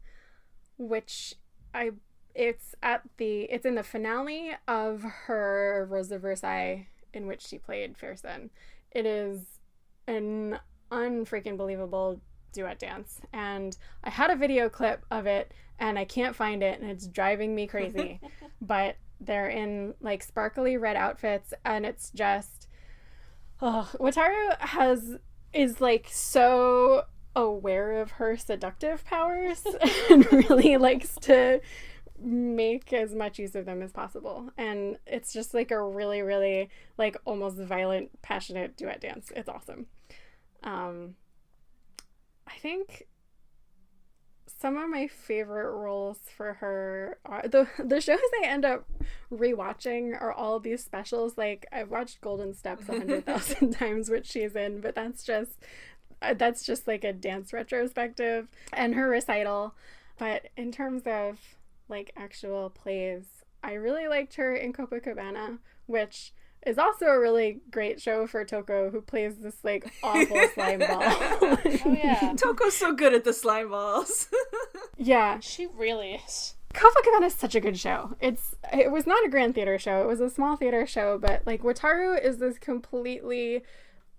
which it's in the finale of her Rose of Versailles, in which she played Fairson. It is an unfreaking believable duet dance, and I had a video clip of it and I can't find it and it's driving me crazy. But they're in like sparkly red outfits, and it's just Wataru is like so aware of her seductive powers and really likes to make as much use of them as possible, and it's just like a really, really like almost violent, passionate duet dance. It's awesome. I think some of my favorite roles for her are the shows I end up rewatching are all these specials. Like, I've watched Golden Steps 100,000 times, which she's in, but that's just like a dance retrospective, and her recital. But in terms of like actual plays, I really liked her in Copacabana, which is also a really great show for Toko, who plays this like awful slime ball. Oh yeah. Toko's so good at the slime balls. Yeah. She really is. Kofakuman is such a good show. It was not a grand theater show. It was a small theater show, but like Wataru is this completely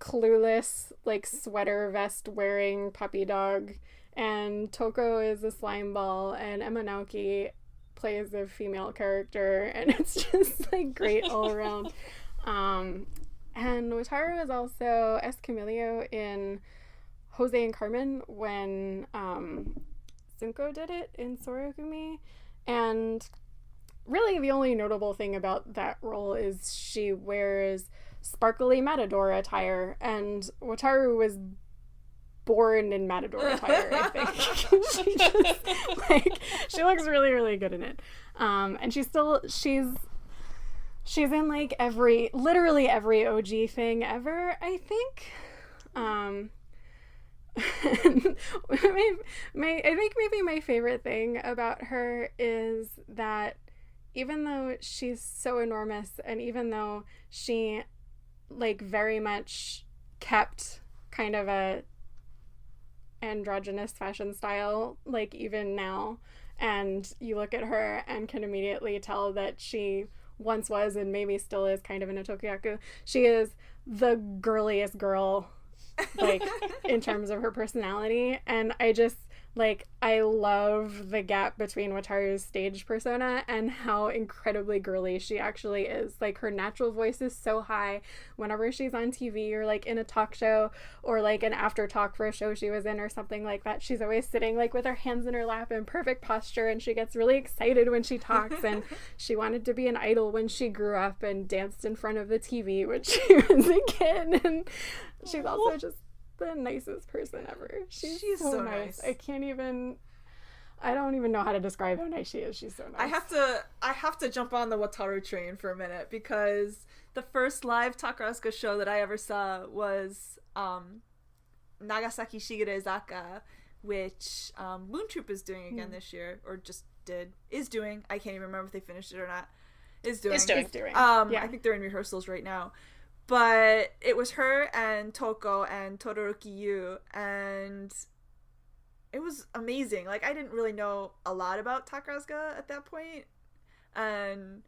clueless, like sweater vest wearing puppy dog, and Toko is a slime ball, and Emma Naoki plays a female character, and it's just like great all around. And Wataru is also Escamillo in Jose and Carmen when Sunko did it in Sorogumi. And really the only notable thing about that role is she wears sparkly Matador attire, and Wataru was born in Matador attire, I think. She just, like, she looks really, really good in it. And she's in like literally every OG thing ever, I think. I think maybe my favorite thing about her is that even though she's so enormous, and even though she like very much kept kind of a androgynous fashion style, like even now, and you look at her and can immediately tell that she once was and maybe still is kind of an otakuyaku. She is the girliest girl, like in terms of her personality, and I love the gap between Wataru's stage persona and how incredibly girly she actually is. Like, her natural voice is so high whenever she's on TV or like in a talk show or like an after talk for a show she was in or something like that. She's always sitting like with her hands in her lap in perfect posture, and she gets really excited when she talks, and she wanted to be an idol when she grew up and danced in front of the TV when she was a kid. And she's also just the nicest person ever. She's so nice. I don't even know how to describe how nice she is. She's so nice. I have to jump on the Wataru train for a minute, because the first live Takarazuka show that I ever saw was Nagasaki Shigerezaka, which Moon Troupe is doing again this year, or just is doing. I can't even remember if they finished it or not. Is doing. Yeah. I think they're in rehearsals right now. But it was her and Toko and Todoroki Yu, and it was amazing. Like, I didn't really know a lot about Takarazuka at that point, and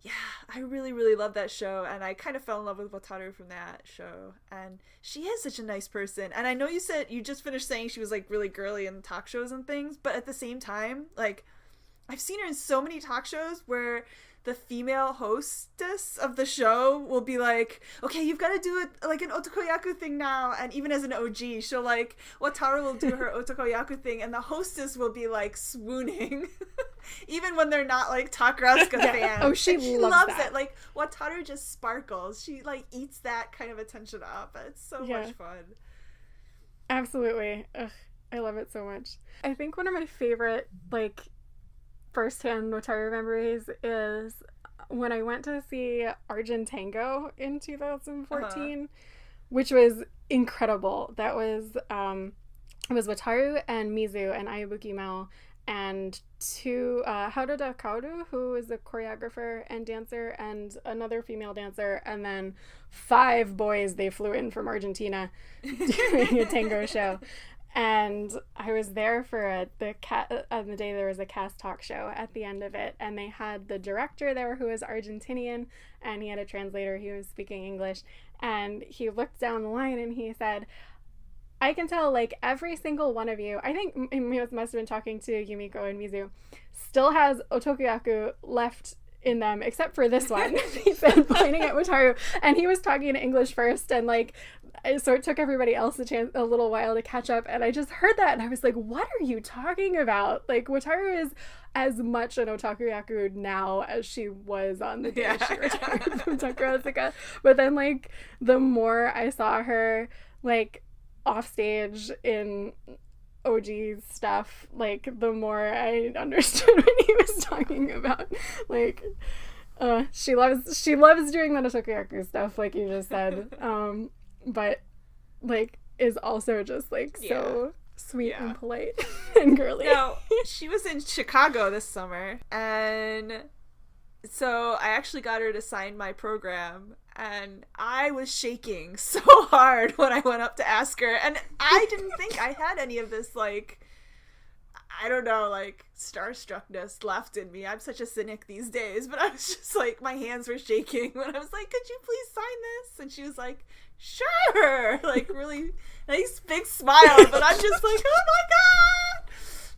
yeah, I really, really loved that show, and I kind of fell in love with Wataru from that show, and she is such a nice person. And I know you said, you just finished saying she was, like, really girly in talk shows and things, but at the same time, like, I've seen her in so many talk shows where the female hostess of the show will be like, okay, you've got to do it like an otokoyaku thing now. And even as an OG, she'll like, Wataru will do her otokoyaku thing, and the hostess will be like swooning. Even when they're not like Takarazuka fans. Oh, she loves that. it. Like, Wataru just sparkles. She like eats that kind of attention up. It's so much fun. Absolutely. Ugh, I love it so much. I think one of my favorite like first-hand Wataru memories is when I went to see Argent Tango in 2014, which was incredible. That was it was Wataru and Mizu and Ayabuki Mao and two Haruda Kaoru, who is a choreographer and dancer, and another female dancer, and then 5 boys they flew in from Argentina doing a tango show. And I was there for on the day there was a cast talk show at the end of it, and they had the director there who was Argentinian, and he had a translator who was speaking English, and he looked down the line and he said, I can tell like every single one of you, I think he must have been talking to Yumiko and Mizu, still has otokuyaku left in them except for this one. He said, pointing at Wataru, and he was talking in English first, and like so it took everybody else a little while to catch up, and I just heard that and I was like, what are you talking about? Like, Wataru is as much an otakuyaku now as she was on the day she retired from Takarazuka. But then like the more I saw her like off stage in OG stuff, like the more I understood what he was talking about. Like she loves doing that otakuyaku stuff, like you just said. But like is also just like so sweet and polite and girly. No, she was in Chicago this summer, and So I actually got her to sign my program, and I was shaking so hard when I went up to ask her, and I didn't think I had any of this, like, I don't know, like, starstruckness left in me. I'm such a cynic these days, but I was just like, my hands were shaking when I was like, could you please sign this? And she was like, sure, like, really nice big smile, but I'm just like, oh my god.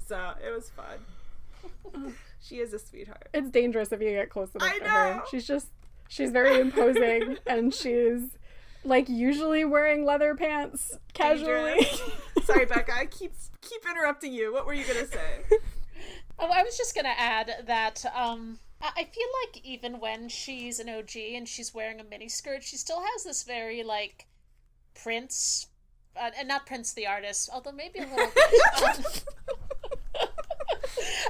So it was fun. She is a sweetheart. It's dangerous if you get close enough I to know. her. She's very imposing, and she's like usually wearing leather pants casually. Sorry, Becca, I keep interrupting you. What were you gonna say? Oh, I was just gonna add that I feel like even when she's an OG and she's wearing a miniskirt, she still has this very, like, Prince, and not Prince the artist, although maybe a little bit.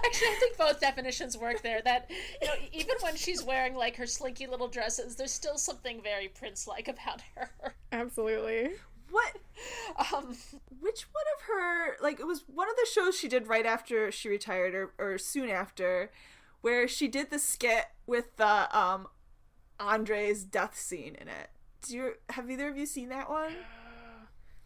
Actually, I think both definitions work there. That, you know, even when she's wearing, like, her slinky little dresses, there's still something very Prince-like about her. Absolutely. What? Which one of her, like, it was one of the shows she did right after she retired, or soon after, where she did the skit with the Andre's death scene in it. Have either of you seen that one?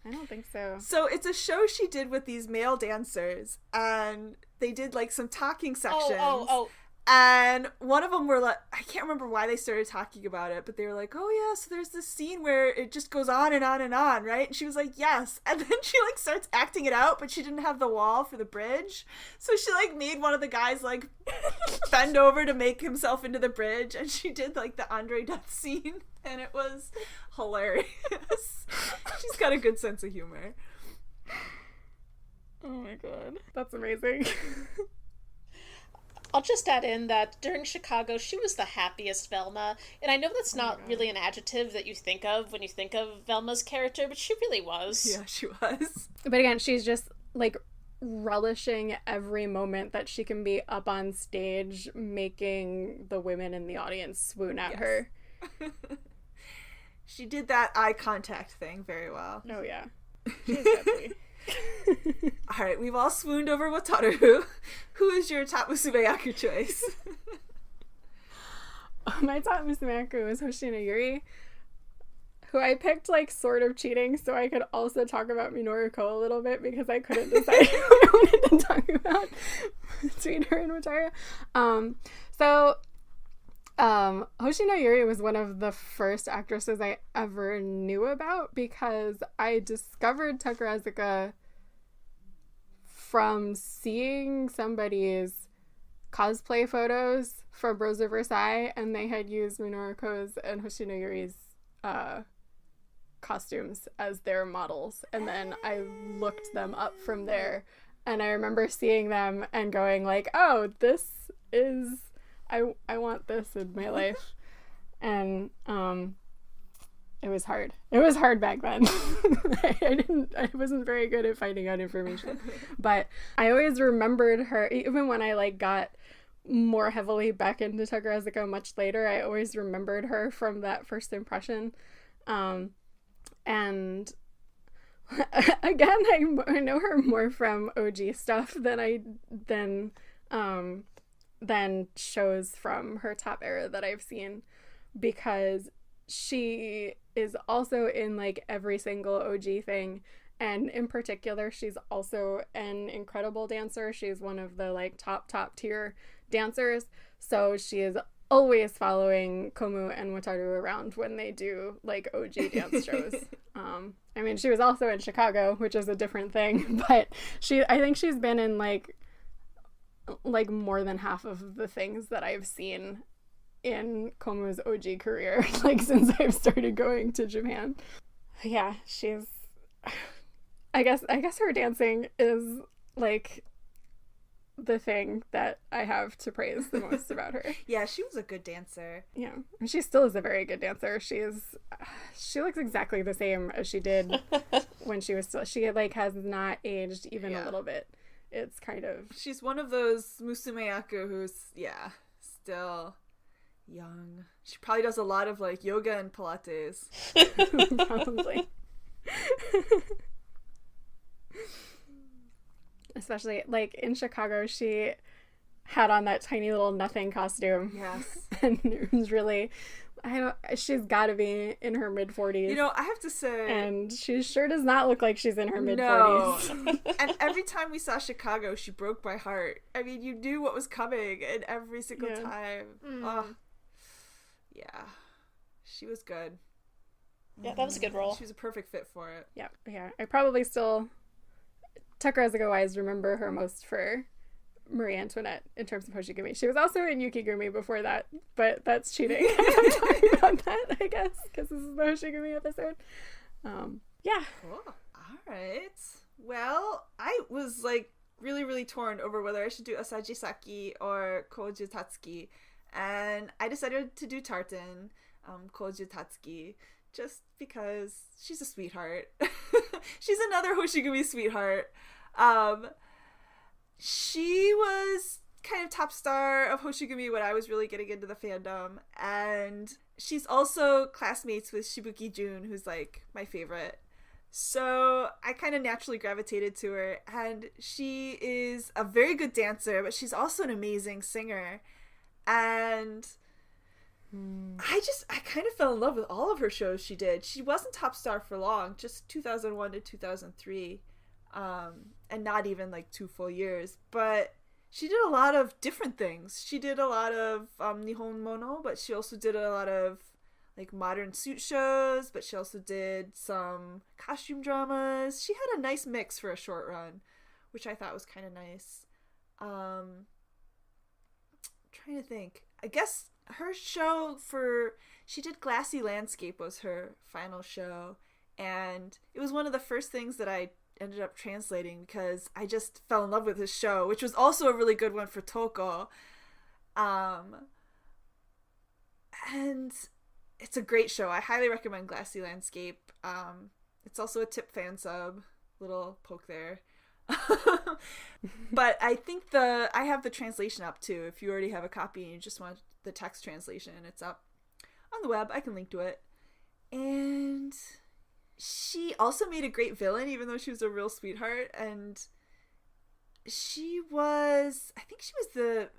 I don't think so. So it's a show she did with these male dancers, and they did, like, some talking sections. Oh. And one of them were like, I can't remember why they started talking about it, but they were like, oh yeah, so there's this scene where it just goes on and on and on, right? And she was like, yes. And then she, like, starts acting it out, but she didn't have the wall for the bridge. So she, like, made one of the guys, like, bend over to make himself into the bridge, and she did, like, the Andre death scene, and it was hilarious. She's got a good sense of humor. Oh my god. That's amazing. I'll just add in that during Chicago, she was the happiest Velma. And I know that's not really an adjective that you think of when you think of Velma's character, but she really was. Yeah, she was. But again, she's just, like, relishing every moment that she can be up on stage, making the women in the audience swoon at her. She did that eye contact thing very well. Oh, yeah. She's deadly. Alright, we've all swooned over Wataru. Who is your top Musumeyaku choice? My top Musumeyaku was Hoshino Yuri, who I picked, like, sort of cheating so I could also talk about Minoru Ko a little bit because I couldn't decide who I wanted to talk about between her and Wataru. Hoshino Yuri was one of the first actresses I ever knew about because I discovered Takarazuka from seeing somebody's cosplay photos from Rose of Versailles, and they had used Minoru Ko's and Hoshino Yuri's costumes as their models, and then I looked them up from there, and I remember seeing them and going like, oh, this is... I want this in my life. And it was hard. It was hard back then. I wasn't very good at finding out information. But I always remembered her, even when I, like, got more heavily back into Takarazuka much later, I always remembered her from that first impression. And again, I know her more from OG stuff than shows from her top era that I've seen, because she is also in, like, every single OG thing, and in particular she's also an incredible dancer. She's one of the, like, top tier dancers, so she is always following Komu and Wataru around when they do, like, OG dance shows. I mean, she was also in Chicago, which is a different thing, but I think she's been in like more than half of the things that I've seen in Komu's OG career, like, since I've started going to Japan. Yeah, she's... I guess her dancing is, like, the thing that I have to praise the most about her. Yeah, she was a good dancer. Yeah, and she still is a very good dancer. She looks exactly the same as she did when she was still... She, like, has not aged even a little bit. It's kind of... She's one of those Musumeyaku who's, still young. She probably does a lot of, like, yoga and Pilates. Probably. Especially, like, in Chicago, she had on that tiny little nothing costume. Yes. And it was really, she's got to be in her mid-40s. You know, I have to say... And she sure does not look like she's in her mid-40s. No. And every time we saw Chicago, she broke my heart. I mean, you knew what was coming, and every single time. Oh. Yeah. She was good. Yeah, that was a good role. She was a perfect fit for it. Yeah. I probably still, Takarazuka-wise, remember her most for Marie Antoinette in terms of Hoshigumi. She was also in Yukigumi before that, but that's cheating. I'm talking about that, I guess, because this is the Hoshigumi episode. Yeah. Cool. All right. Well, I was like really, really torn over whether I should do Asaji Saki or Koju Tatsuki, and I decided to do Tartan, Koju Tatsuki, just because she's a sweetheart. She's another Hoshigumi sweetheart. She was kind of top star of Hoshigumi when I was really getting into the fandom, and she's also classmates with Shibuki Jun, who's like my favorite. So I kind of naturally gravitated to her, and she is a very good dancer, but she's also an amazing singer. And I kind of fell in love with all of her shows she did. She wasn't top star for long, just 2001 to 2003, and not even like 2 full years, but she did a lot of different things. She did a lot of Nihon Mono, but she also did a lot of like modern suit shows, but she also did some costume dramas. She had a nice mix for a short run, which I thought was kind of nice. Trying to think. I guess her show she did Glassy Landscape was her final show, and it was one of the first things that I ended up translating because I just fell in love with his show, which was also a really good one for Toko. And it's a great show. I highly recommend Glassy Landscape. It's also a tip fan sub. Little poke there. But I think I have the translation up too. If you already have a copy and you just want the text translation, it's up on the web. I can link to it. And she also made a great villain, even though she was a real sweetheart. And I think she was the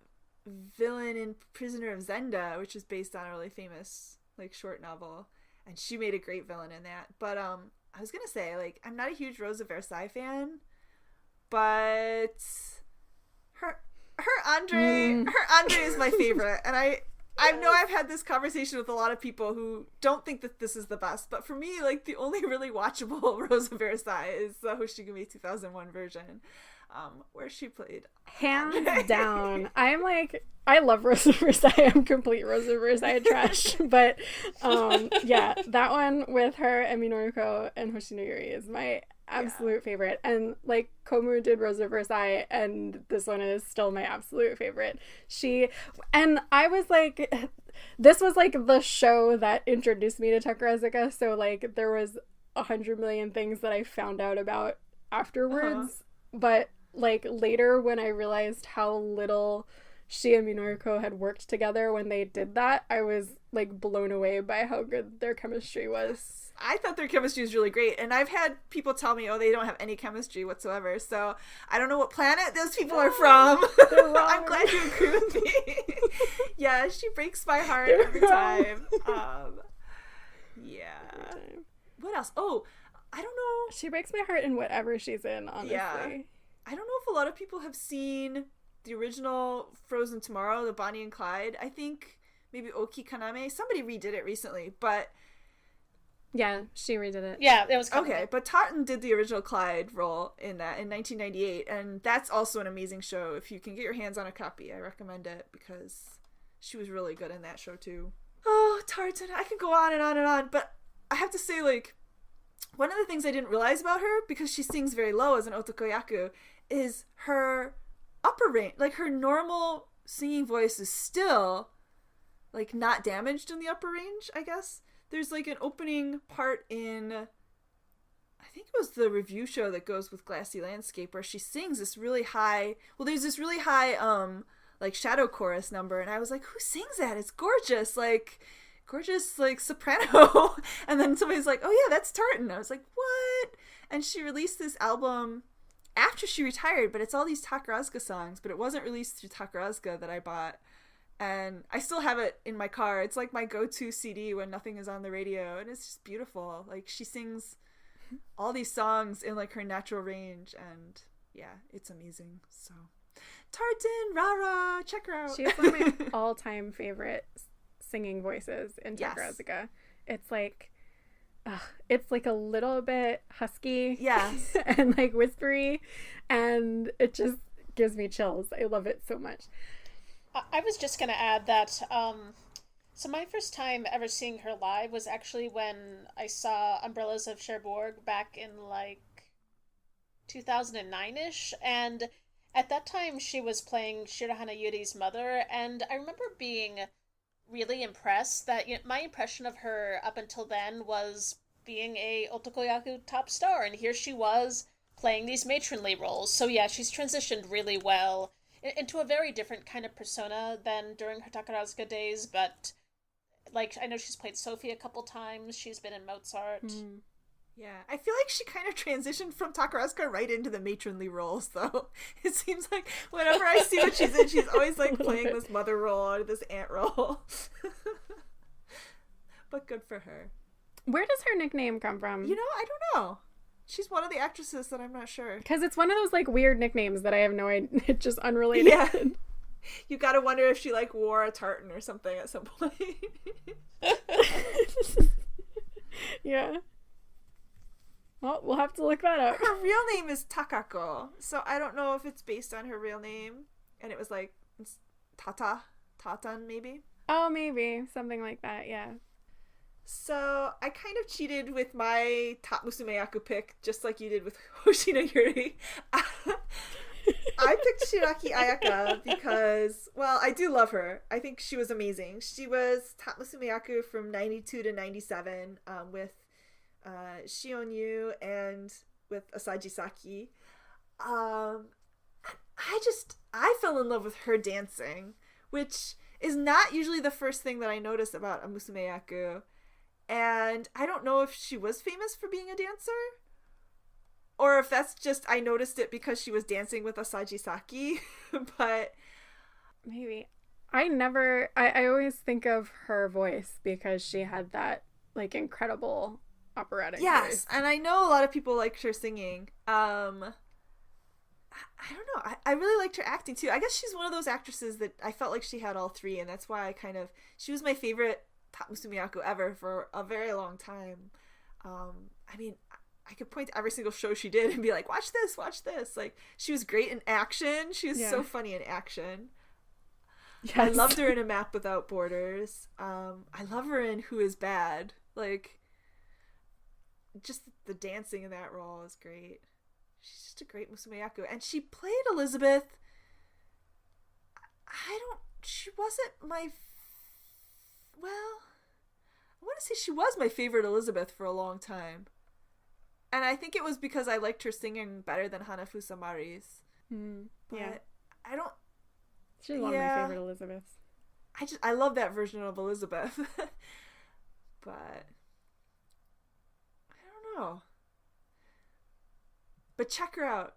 villain in Prisoner of Zenda, which is based on a really famous like short novel, and she made a great villain in that. But I was gonna say, like, I'm not a huge Rosa Versailles fan, but her Andre is my favorite, and I know I've had this conversation with a lot of people who don't think that this is the best, but for me, like, the only really watchable Rosa Versailles is the Hoshigumi 2001 version, where she played hands Andre. down. I love Rosa Versailles. I'm complete Rosa Versailles trash. But yeah, that one with her and Minoruko and Hoshinogiri is my absolute favorite. And like Komu did Rosa Versailles, and this one is still my absolute favorite. I was like, this was like the show that introduced me to Takarazuka, so like there was 100 million things that I found out about afterwards. But like later when I realized how little she and Minoruko had worked together when they did that, I was like blown away by how good their chemistry was. I thought their chemistry was really great, and I've had people tell me, they don't have any chemistry whatsoever, so I don't know what planet those people are from. I'm glad you agree with me. Yeah, she breaks my heart every time. Yeah. Every time. What else? Oh, I don't know. She breaks my heart in whatever she's in, honestly. Yeah. I don't know if a lot of people have seen the original Frozen Tomorrow, the Bonnie and Clyde. I think maybe Oki Kaname. Somebody redid it recently, but... Yeah, she redid it. Yeah, it was okay, but Tartan did the original Clyde role in that in 1998, and that's also an amazing show. If you can get your hands on a copy, I recommend it, because she was really good in that show too. Oh, Tartan, I could go on and on and on, but I have to say, like, one of the things I didn't realize about her, because she sings very low as an otokoyaku, is her upper range, like her normal singing voice is still like not damaged in the upper range, I guess. There's like an opening part in, I think it was the review show that goes with Glassy Landscape, where she sings this really high, there's this really high like shadow chorus number, and I was like, who sings that? It's gorgeous, like soprano. And then somebody's like, oh yeah, that's Tartan. I was like, what? And she released this album after she retired, but it's all these Takarazuka songs, but it wasn't released through Takarazuka that I bought. And I still have it in my car. It's like my go-to CD when nothing is on the radio, and it's just beautiful. Like, she sings all these songs in like her natural range, and yeah, it's amazing. So Tartan, Rara, check her out. She has one of my all-time favorite singing voices in Takarazuka. Yes. It's like a little bit husky, yes, and like whispery, and it just gives me chills. I love it so much. I was just going to add that, so my first time ever seeing her live was actually when I saw Umbrellas of Cherbourg back in, like, 2009-ish, and at that time she was playing Shirahana Yuri's mother, and I remember being really impressed that, you know, my impression of her up until then was being a otokoyaku top star, and here she was playing these matronly roles. So yeah, she's transitioned really well into a very different kind of persona than during her Takarazuka days, but like, I know she's played Sophie a couple times, she's been in Mozart. Yeah, I feel like she kind of transitioned from Takarazuka right into the matronly roles, though. It seems like whenever I see what she's in, she's always like playing this mother role or this aunt role. But good for her. Where does her nickname come from? You know, I don't know. She's one of the actresses that I'm not sure. Because it's one of those, like, weird nicknames that I have no idea. It's just unrelated. Yeah. You gotta wonder if she, like, wore a tartan or something at some point. Yeah. Well, we'll have to look that up. Her real name is Takako, so I don't know if it's based on her real name. And it was, like, Tatan, maybe? Oh, maybe. Something like that, yeah. So, I kind of cheated with my Top Musumeyaku pick, just like you did with Hoshino Yuri. I picked Shiraki Ayaka because, well, I do love her. I think she was amazing. She was Top Musumeyaku from 92 to 97 with Shion Yu and with Asaji Saki. I fell in love with her dancing, which is not usually the first thing that I notice about a Musumeyaku. And I don't know if she was famous for being a dancer, or if that's just I noticed it because she was dancing with Asaji Saki, but maybe. I always think of her voice because she had that, like, incredible operatic voice. And I know a lot of people liked her singing. I don't know. I really liked her acting too. I guess she's one of those actresses that I felt like she had all three, and that's why she was my favorite Top Musumeyaku ever for a very long time. I mean, I could point to every single show she did and be like, watch this. Like, she was great in action. She was so funny in action. Yes. I loved her in A Map Without Borders. I love her in Who Is Bad. Like, just the dancing in that role is great. She's just a great Musumeyaku. And she played Elizabeth. She wasn't my... Well, I want to say she was my favorite Elizabeth for a long time. And I think it was because I liked her singing better than Hanafusa Mari's. Yeah. I don't... She's one of my favorite Elizabeths. I love that version of Elizabeth. But I don't know. But check her out.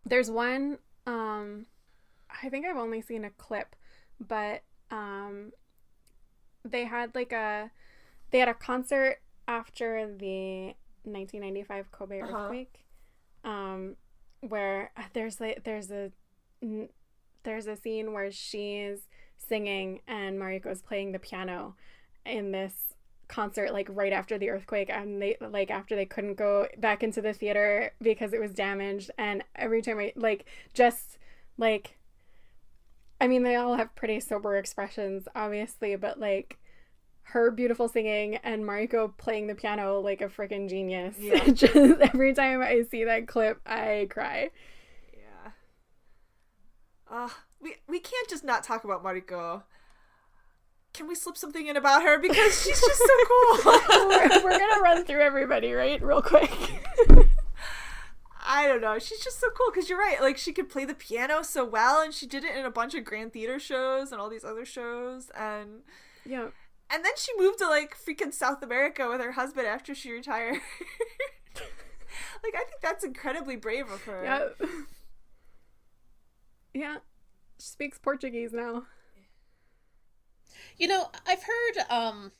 There's one, I think I've only seen a clip, but they had a concert after the 1995 Kobe earthquake, where there's a scene where she's singing and Mariko's playing the piano in this concert, like, right after the earthquake, and they, like, after they couldn't go back into the theater because it was damaged. And every time I mean, they all have pretty sober expressions, obviously, but, like, her beautiful singing and Mariko playing the piano like a freaking genius. Yeah. Just every time I see that clip, I cry. Yeah. We can't just not talk about Mariko. Can we slip something in about her? Because she's just so cool. We're gonna run through everybody, right? Real quick. I don't know. She's just so cool because you're right. Like, she could play the piano so well, and she did it in a bunch of Grand Theater shows and all these other shows. And yeah. And then she moved to, like, freaking South America with her husband after she retired. Like, I think that's incredibly brave of her. Yeah. Yeah. She speaks Portuguese now. You know, I've heard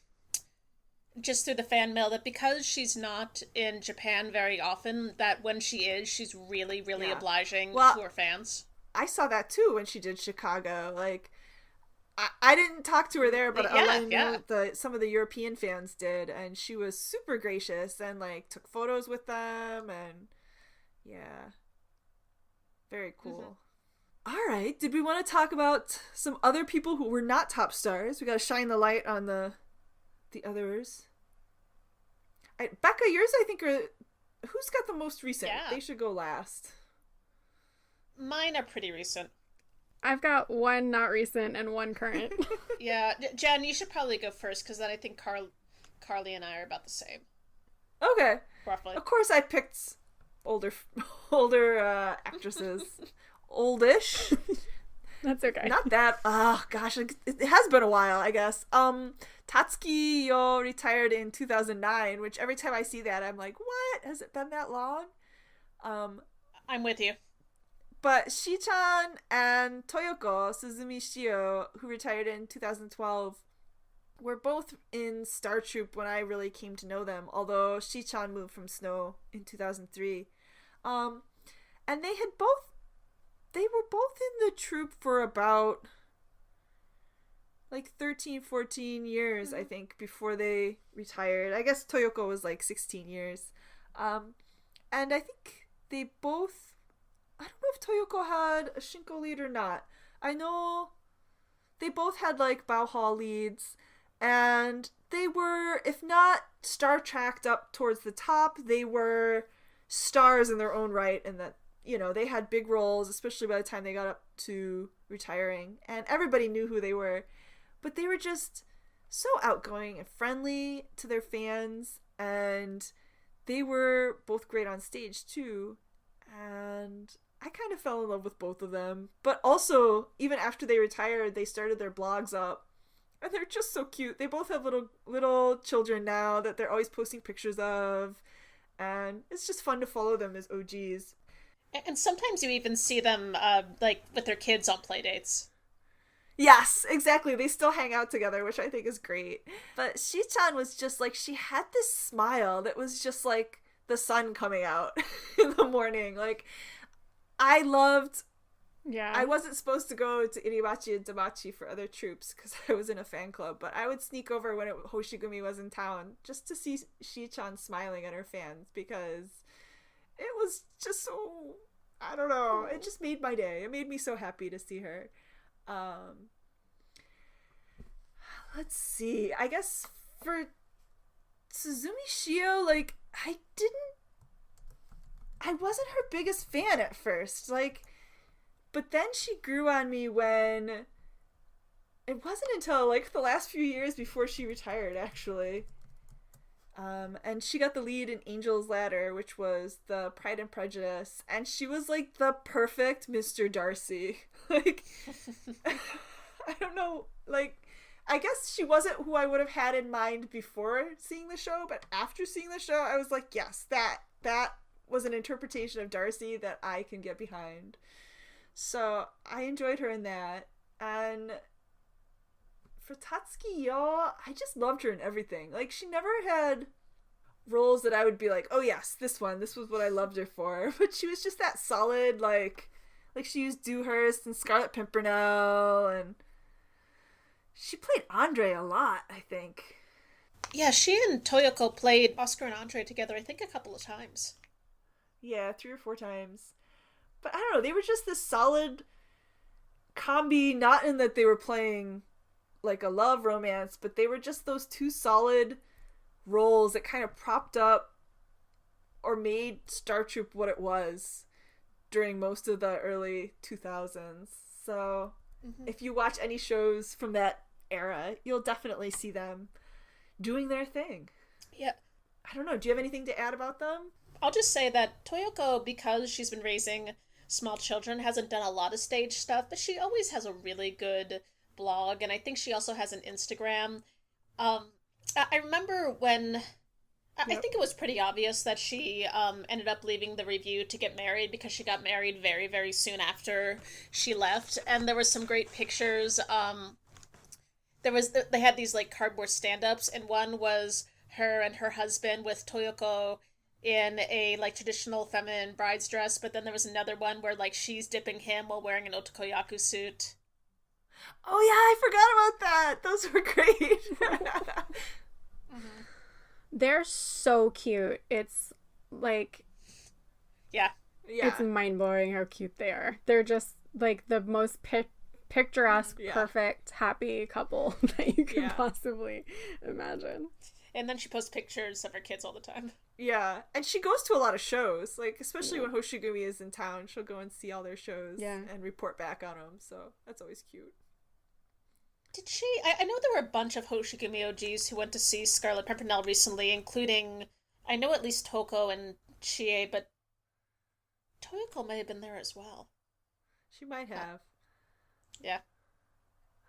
just through the fan mail that because she's not in Japan very often, that when she is, she's really, really obliging to her fans. I saw that too when she did Chicago. Like, I didn't talk to her there, but I know some of the European fans did, and she was super gracious and like took photos with them, and very cool. Mm-hmm. All right, did we want to talk about some other people who were not top stars? We got to shine the light on the others. Becca, yours I think are who's got the most recent? Yeah. They should go last. Mine are pretty recent. I've got one not recent and one current. Yeah, Jen, you should probably go first because then I think Carly and I are about the same. Okay. Roughly. Of course, I picked older actresses. Oldish. That's okay. Not that. Oh gosh, it has been a while, I guess. Tatsuki Yo retired in 2009, which every time I see that, I'm like, what? Has it been that long? I'm with you. But Shi-chan and Toyoko Suzumi Shio, who retired in 2012, were both in Star Troupe when I really came to know them, although Shi-chan moved from Snow in 2003. And they were both in the troupe for about like 13, 14 years, I think, before they retired. I guess Toyoko was like 16 years. And I think they both, I don't know if Toyoko had a Shinko lead or not. I know they both had like Bao Hall leads, and they were, if not star-tracked up towards the top, they were stars in their own right, and that, you know, they had big roles, especially by the time they got up to retiring, and everybody knew who they were. But they were just so outgoing and friendly to their fans, and they were both great on stage too. And I kind of fell in love with both of them. But also, even after they retired, they started their blogs up, and they're just so cute. They both have little children now that they're always posting pictures of, and it's just fun to follow them as OGs. And sometimes you even see them like with their kids on play dates. Yes, exactly. They still hang out together, which I think is great. But Shi-chan was just like, she had this smile that was just like the sun coming out in the morning. Like, I wasn't supposed to go to Iribachi and Damachi for other troops because I was in a fan club, but I would sneak over when Hoshigumi was in town just to see Shi-chan smiling at her fans, because it was just so, I don't know, it just made my day. It made me so happy to see her. Let's see. I guess for Suzumi Shio, like, I wasn't her biggest fan at first. Like, but then she grew on me when it wasn't until like the last few years before she retired, actually. And she got the lead in Angel's Ladder, which was the Pride and Prejudice, and she was like the perfect Mr. Darcy. Like, I don't know, like, I guess she wasn't who I would have had in mind before seeing the show, but after seeing the show, I was like, yes, that was an interpretation of Darcy that I can get behind. So I enjoyed her in that. And for Tatsuki Yo, I just loved her in everything. Like, she never had roles that I would be like, oh yes, this was what I loved her for. But she was just that solid, like she used Dewhurst and Scarlet Pimpernel, and she played Andre a lot, I think. Yeah, she and Toyoko played Oscar and Andre together, I think, a couple of times. Yeah, 3 or 4 times. But I don't know, they were just this solid combi, not in that they were playing like a love romance, but they were just those two solid roles that kind of propped up or made Star Troupe what it was during most of the early 2000s. So if you watch any shows from that era, you'll definitely see them doing their thing. Yeah. I don't know, do you have anything to add about them? I'll just say that Toyoko, because she's been raising small children, hasn't done a lot of stage stuff, but she always has a really good blog, and I think she also has an Instagram. I remember when I think it was pretty obvious that she ended up leaving the review to get married because she got married very, very soon after she left. And there were some great pictures. They had these like cardboard stand-ups, and one was her and her husband with Toyoko in a like traditional feminine bride's dress, but then there was another one where like she's dipping him while wearing an otokoyaku suit. Oh yeah, I forgot about that. Those were great. Mm-hmm. They're so cute. It's like, Yeah. it's mind-blowing how cute they are. They're just like the most picturesque, perfect, happy couple that you could possibly imagine. And then she posts pictures of her kids all the time. Yeah, and she goes to a lot of shows, like especially when Hoshigumi is in town, she'll go and see all their shows and report back on them. So that's always cute. Did she? I know there were a bunch of Hoshigumi OGs who went to see Scarlet Pimpernel recently, including, I know at least Toko and Chie, but Toyoko might have been there as well. She might have. Yeah.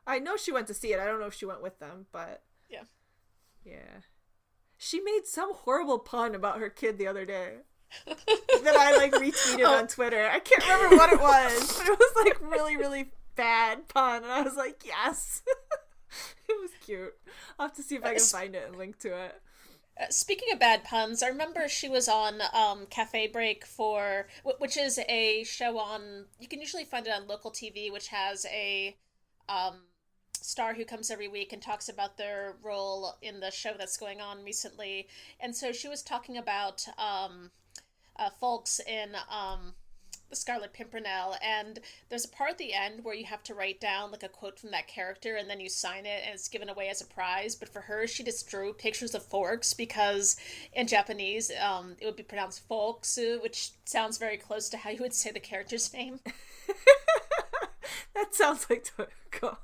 I know she went to see it. I don't know if she went with them, but... Yeah. Yeah. She made some horrible pun about her kid the other day. That I, like, retweeted on Twitter. I can't remember what it was, but it was, like, really, really bad pun, and I was like, yes. It was cute. I'll have to see if I can find it and link to it. Speaking of bad puns, I remember she was on Cafe Break which is a show on, you can usually find it on local TV, which has a star who comes every week and talks about their role in the show that's going on recently. And so she was talking about folks in the Scarlet Pimpernel, and there's a part at the end where you have to write down like a quote from that character and then you sign it and it's given away as a prize. But for her, she just drew pictures of forks because in Japanese it would be pronounced folksu, which sounds very close to how you would say the character's name. That sounds like Toyoko.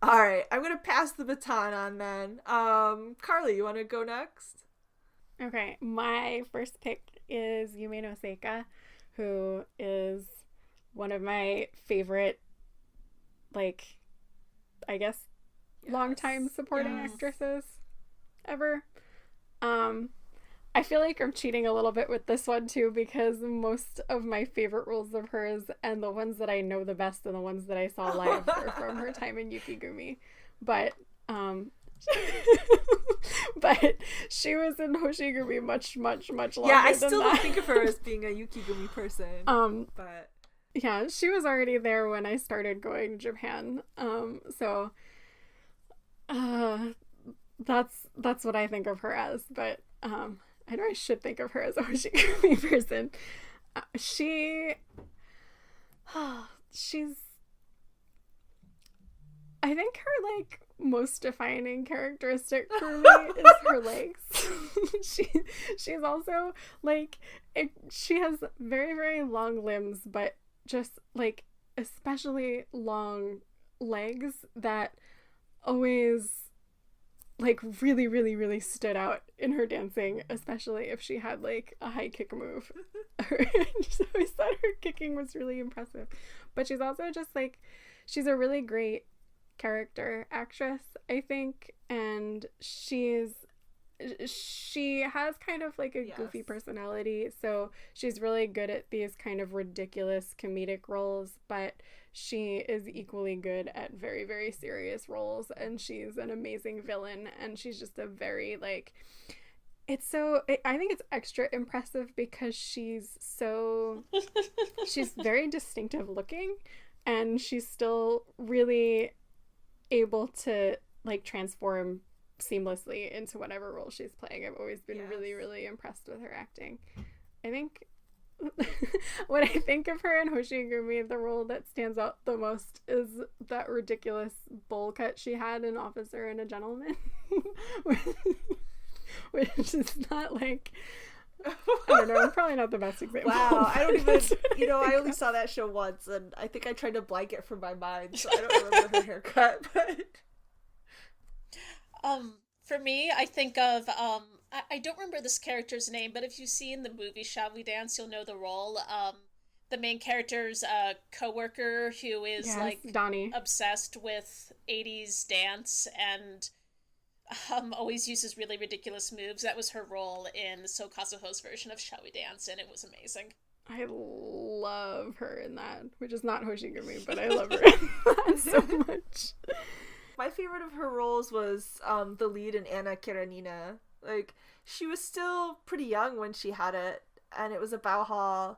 Alright, I'm gonna pass the baton on then. Carly, you want to go next? Okay, my first pick is Yume no Seika, who is one of my favorite, like, I guess, longtime supporting actresses ever. I feel like I'm cheating a little bit with this one too, because most of my favorite roles of hers and the ones that I know the best and the ones that I saw live are from her time in Yukigumi. But but she was in Hoshigumi much longer. Yeah, I still don't think of her as being a Yukigumi person. But yeah, she was already there when I started going to Japan. So that's what I think of her as. But I know I should think of her as a Hoshigumi person. She's I think her like most defining characteristic for me is her legs. She's also like she has very, very long limbs, but just like especially long legs that always like really, really, really stood out in her dancing, especially if she had like a high kick move. I just always thought her kicking was really impressive. But she's also just like, she's a really great character actress, I think, and she has kind of like a goofy personality, so she's really good at these kind of ridiculous comedic roles, but she is equally good at very, very serious roles, and she's an amazing villain, and she's just a very like I think it's extra impressive because she's very distinctive looking, and she's still really able to like transform seamlessly into whatever role she's playing. I've always been really, really impressed with her acting. I think when I think of her in Hoshigumi, the role that stands out the most is that ridiculous bowl cut she had in Officer and a Gentleman, which is not like, I don't know, probably not the best example. Wow, I don't even, I only saw that show once, and I think I tried to blank it from my mind, so I don't remember her haircut, but... For me, I think of, I don't remember this character's name, but if you see in the movie Shall We Dance, you'll know the role. The main character's co-worker who is, like, Donnie, obsessed with 80s dance, and always uses really ridiculous moves. That was her role in So Kazuho's version of Shall We Dance, and it was amazing. I love her in that, which is not Hoshigumi, but I love her in that so much. My favorite of her roles was the lead in Anna Karenina. Like, she was still pretty young when she had it, and it was a Bauhaus.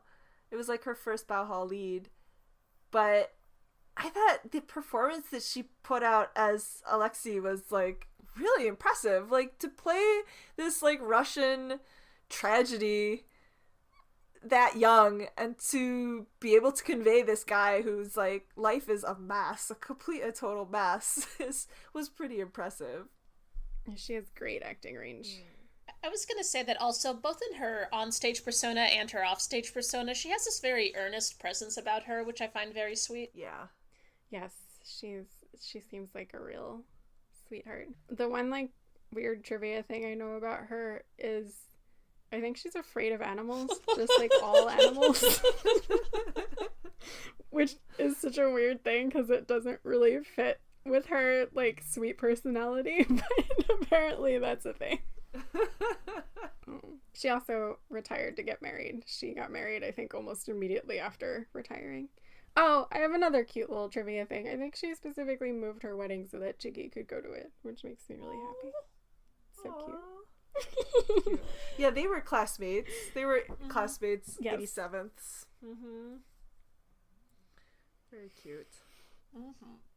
It was like her first Bauhaus lead. But I thought the performance that she put out as Alexei was, like, really impressive. Like, to play this, like, Russian tragedy that young and to be able to convey this guy who's like life is a mess, a complete and total mess, was pretty impressive. She has great acting range. I was going to say that also, both in her on-stage persona and her off-stage persona, she has this very earnest presence about her, which I find very sweet. Yeah. Yes, she seems like a real sweetheart. The one like weird trivia thing I know about her is I think she's afraid of animals, just like all animals. Which is such a weird thing because it doesn't really fit with her, like, sweet personality, but apparently that's a thing. She also retired to get married. She got married, I think, almost immediately after retiring. Oh, I have another cute little trivia thing. I think she specifically moved her wedding so that Chiggy could go to it, which makes me really happy. So cute. Yeah, they were classmates. They were classmates, yes. 87ths. Very cute.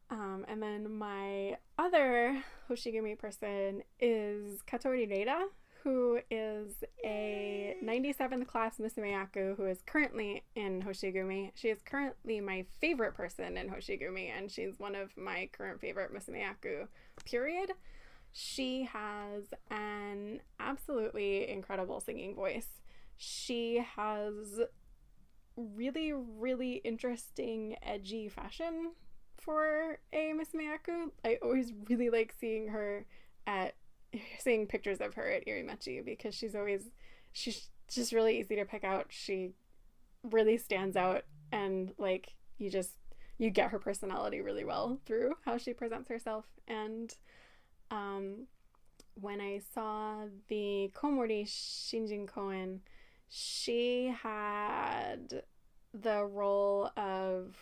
And then my other Hoshigumi person is Katori Reida, who is a 97th class Musumeyaku who is currently in Hoshigumi. She is currently my favorite person in Hoshigumi, and she's one of my current favorite Musumeyaku, period. She has an absolutely incredible singing voice. She has really, really interesting, edgy fashion for a Musumeyaku. I always really like seeing pictures of her at Irimachi because she's just really easy to pick out. She really stands out, and like you get her personality really well through how she presents herself. And when I saw the Komori Shinjin Koen, she had the role of,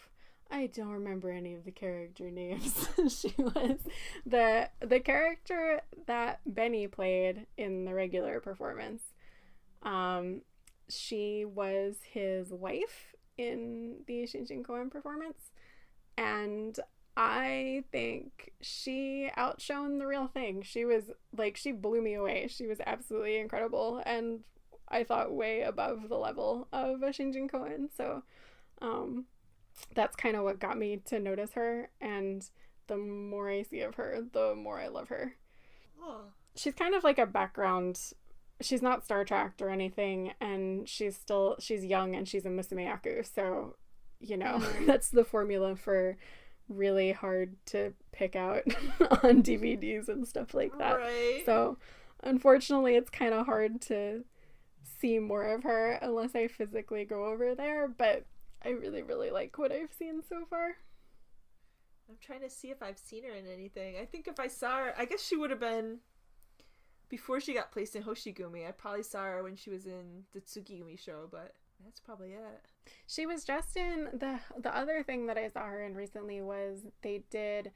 I don't remember any of the character names. She was the character that Benny played in the regular performance. She was his wife in the Shinjin Koen performance, and I think she outshone the real thing. She blew me away. She was absolutely incredible, and I thought way above the level of a Shinjin Koen. So, that's kind of what got me to notice her, and the more I see of her, the more I love her. Oh. She's kind of like a background. She's not Star Trek or anything, and she's young, and she's a Musumeyaku, so, that's the formula for really hard to pick out on DVDs and stuff like that. Right. So, unfortunately, it's kind of hard to see more of her unless I physically go over there, but I really, really like what I've seen so far. I'm trying to see if I've seen her in anything. I think if I saw her, I guess she would have been before she got placed in Hoshigumi. I probably saw her when she was in the Tsukigumi show, but that's probably it. She was just in the other thing that I saw her in recently was they did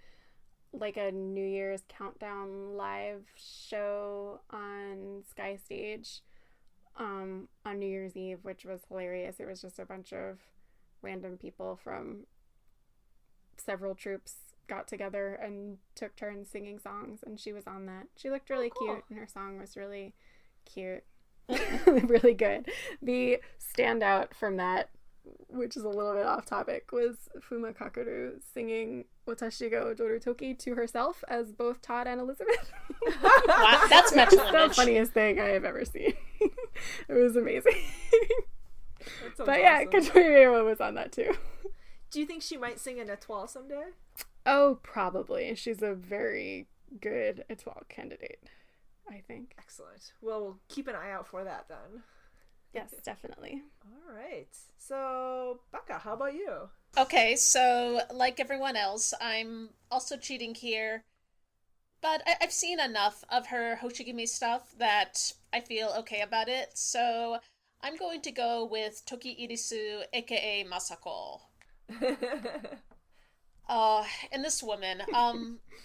like a New Year's countdown live show on Sky Stage on New Year's Eve, which was hilarious. It was just a bunch of random people from several troupes got together and took turns singing songs, and she was on that. She looked really cute, and her song was really cute. Really good. The standout from that, which is a little bit off topic, was Fuma Kakeru singing Watashi ga Odoru Toki to herself as both Todd and Elizabeth. Wow, that's much the funniest thing I have ever seen. It was amazing. But yeah, awesome. Katori Rewa was on that too. Do you think she might sing an étoile someday? Oh, probably. She's a very good étoile candidate, I think. Excellent. Well, we'll keep an eye out for that then. Yes, definitely. All right. So, Becca, how about you? Okay, so like everyone else, I'm also cheating here. But I've seen enough of her Hoshigumi stuff that I feel okay about it, so I'm going to go with Toki Irisu, aka Masako. And this woman,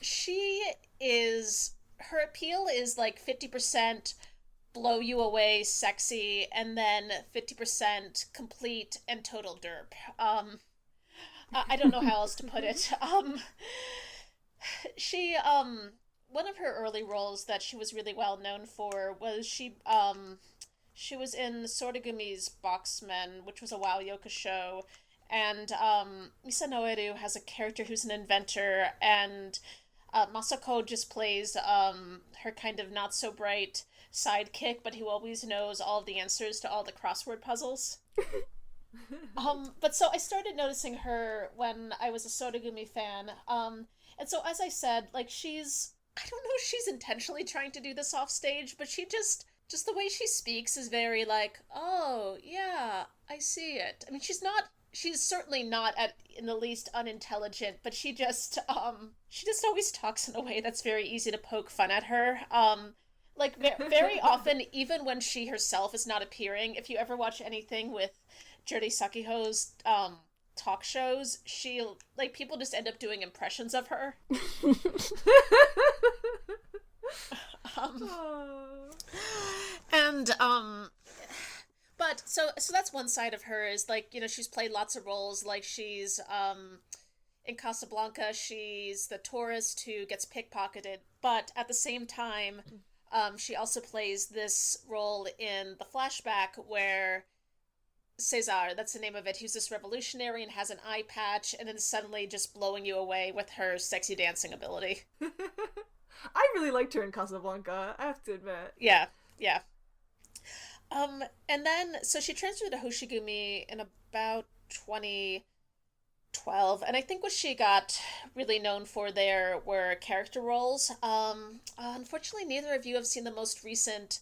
she is, her appeal is like 50% blow you away sexy, and then 50% complete and total derp. I don't know how else to put it. She, one of her early roles that she was really well known for was she was in Sorigumi's Boxmen, which was a WoW Yoka show, and Misa Noeru has a character who's an inventor, and Masako just plays her kind of not so bright sidekick, but who always knows all of the answers to all the crossword puzzles. But so I started noticing her when I was a Sorigumi fan, and so as I said, like I don't know if she's intentionally trying to do this off stage, but she just the way she speaks is very like, oh yeah, I see it. I mean, she's certainly not in the least unintelligent, but she just always talks in a way that's very easy to poke fun at her. Like very often, even when she herself is not appearing, if you ever watch anything with Juri Sakiho's talk shows, she'll like people just end up doing impressions of her. And but so that's one side of her is like, you know, she's played lots of roles, like she's in Casablanca, she's the tourist who gets pickpocketed, but at the same time, she also plays this role in the flashback where Cesar, that's the name of it, he's this revolutionary and has an eye patch, and then suddenly just blowing you away with her sexy dancing ability. I really liked her in Casablanca, I have to admit. Yeah, yeah. And then, so she transferred to Hoshigumi in about 2012, and I think what she got really known for there were character roles. Unfortunately, neither of you have seen the most recent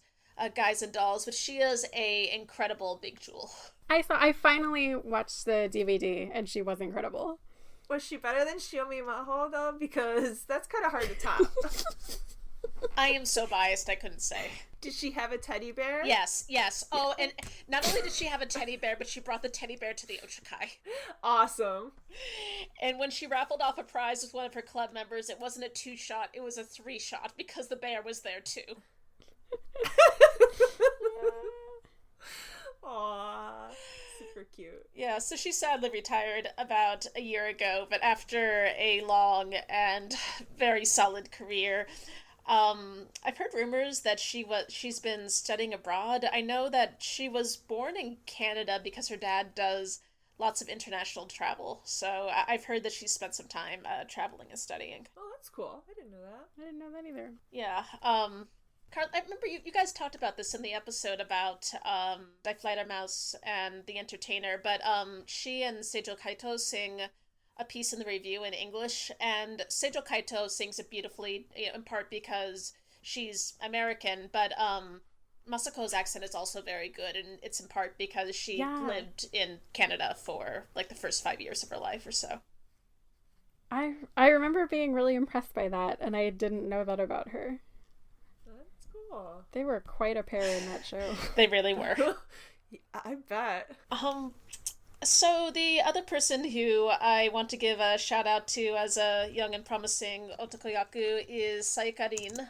Guys and Dolls, but she is a incredible big jewel. I finally watched the DVD, and she was incredible. Was she better than Shiomi Maho, though? Because that's kind of hard to top. I am so biased, I couldn't say. Did she have a teddy bear? Yes. Oh, and not only did she have a teddy bear, but she brought the teddy bear to the Ochakai. Awesome. And when she raffled off a prize with one of her club members, it wasn't a 2-shot, it was a 3-shot, because the bear was there too. Aww. Super cute. Yeah, so she sadly retired about a year ago, but after a long and very solid career, I've heard rumors that she's been studying abroad. I know that she was born in Canada because her dad does lots of international travel. So I've heard that she's spent some time traveling and studying. Oh, that's cool. I didn't know that. I didn't know that either. Yeah. Carl, I remember you guys talked about this in the episode about Die Fledermaus and The Entertainer, but she and Seijo Kaito sing a piece in the review in English, and Seijo Kaito sings it beautifully, you know, in part because she's American, but Masako's accent is also very good, and it's in part because she lived in Canada for like the first 5 years of her life or so. I remember being really impressed by that, and I didn't know that about her. That's cool. They were quite a pair in that show. They really were. I bet. So the other person who I want to give a shout out to as a young and promising otakoyaku is Sayaka Rin,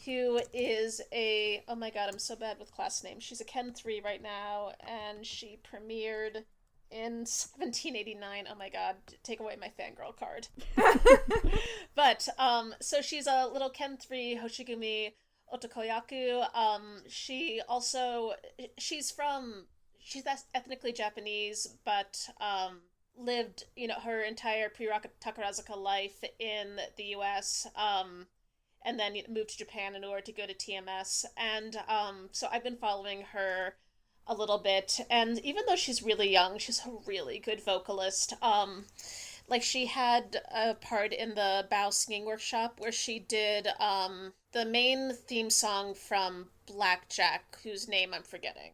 who is a, oh my god, I'm so bad with class names. She's a Ken 3 right now, and she premiered in 1789. Oh my god, take away my fangirl card. But, so she's a little Ken 3 Hoshigumi otakoyaku. She's ethnically Japanese, but lived, you know, her entire pre-Takarazuka life in the U.S., and then moved to Japan in order to go to TMS. And so I've been following her a little bit, and even though she's really young, she's a really good vocalist. Like, she had a part in the Bao singing workshop where she did the main theme song from Blackjack, whose name I'm forgetting.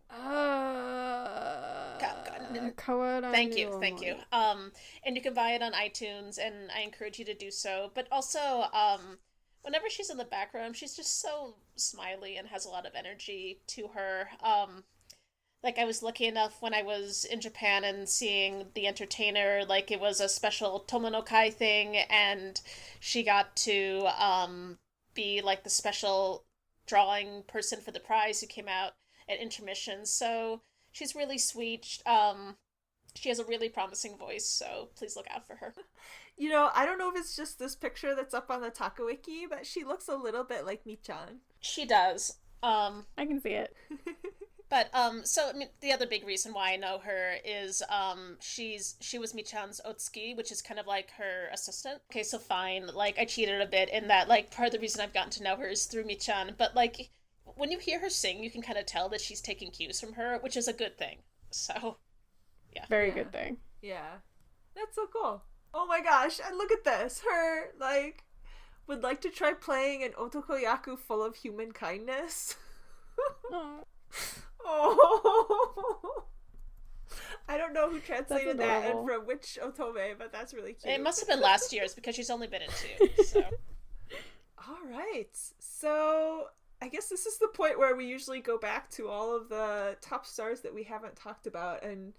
Thank you. And you can buy it on iTunes, and I encourage you to do so. But also, whenever she's in the background, she's just so smiley and has a lot of energy to her. Like I was lucky enough when I was in Japan and seeing The Entertainer, like it was a special Tomonokai thing, and she got to be like the special drawing person for the prize who came out at intermission. So she's really sweet. She has a really promising voice, so please look out for her. You know, I don't know if it's just this picture that's up on the Takawiki, but she looks a little bit like Mi-chan. She does. I can see it. But so I mean, the other big reason why I know her is she was Mi-chan's Otsuki, which is kind of like her assistant. Okay, so fine, like I cheated a bit in that, like part of the reason I've gotten to know her is through Mi-chan, but like when you hear her sing, you can kind of tell that she's taking cues from her, which is a good thing. So yeah, very good thing. Yeah, that's so cool. Oh my gosh, and look at this. Her like would like to try playing an otokoyaku full of human kindness. Oh, I don't know who translated that and from which otome, but that's really cute. It must have been last year's because she's only been in 2. So, all right. So I guess this is the point where we usually go back to all of the top stars that we haven't talked about and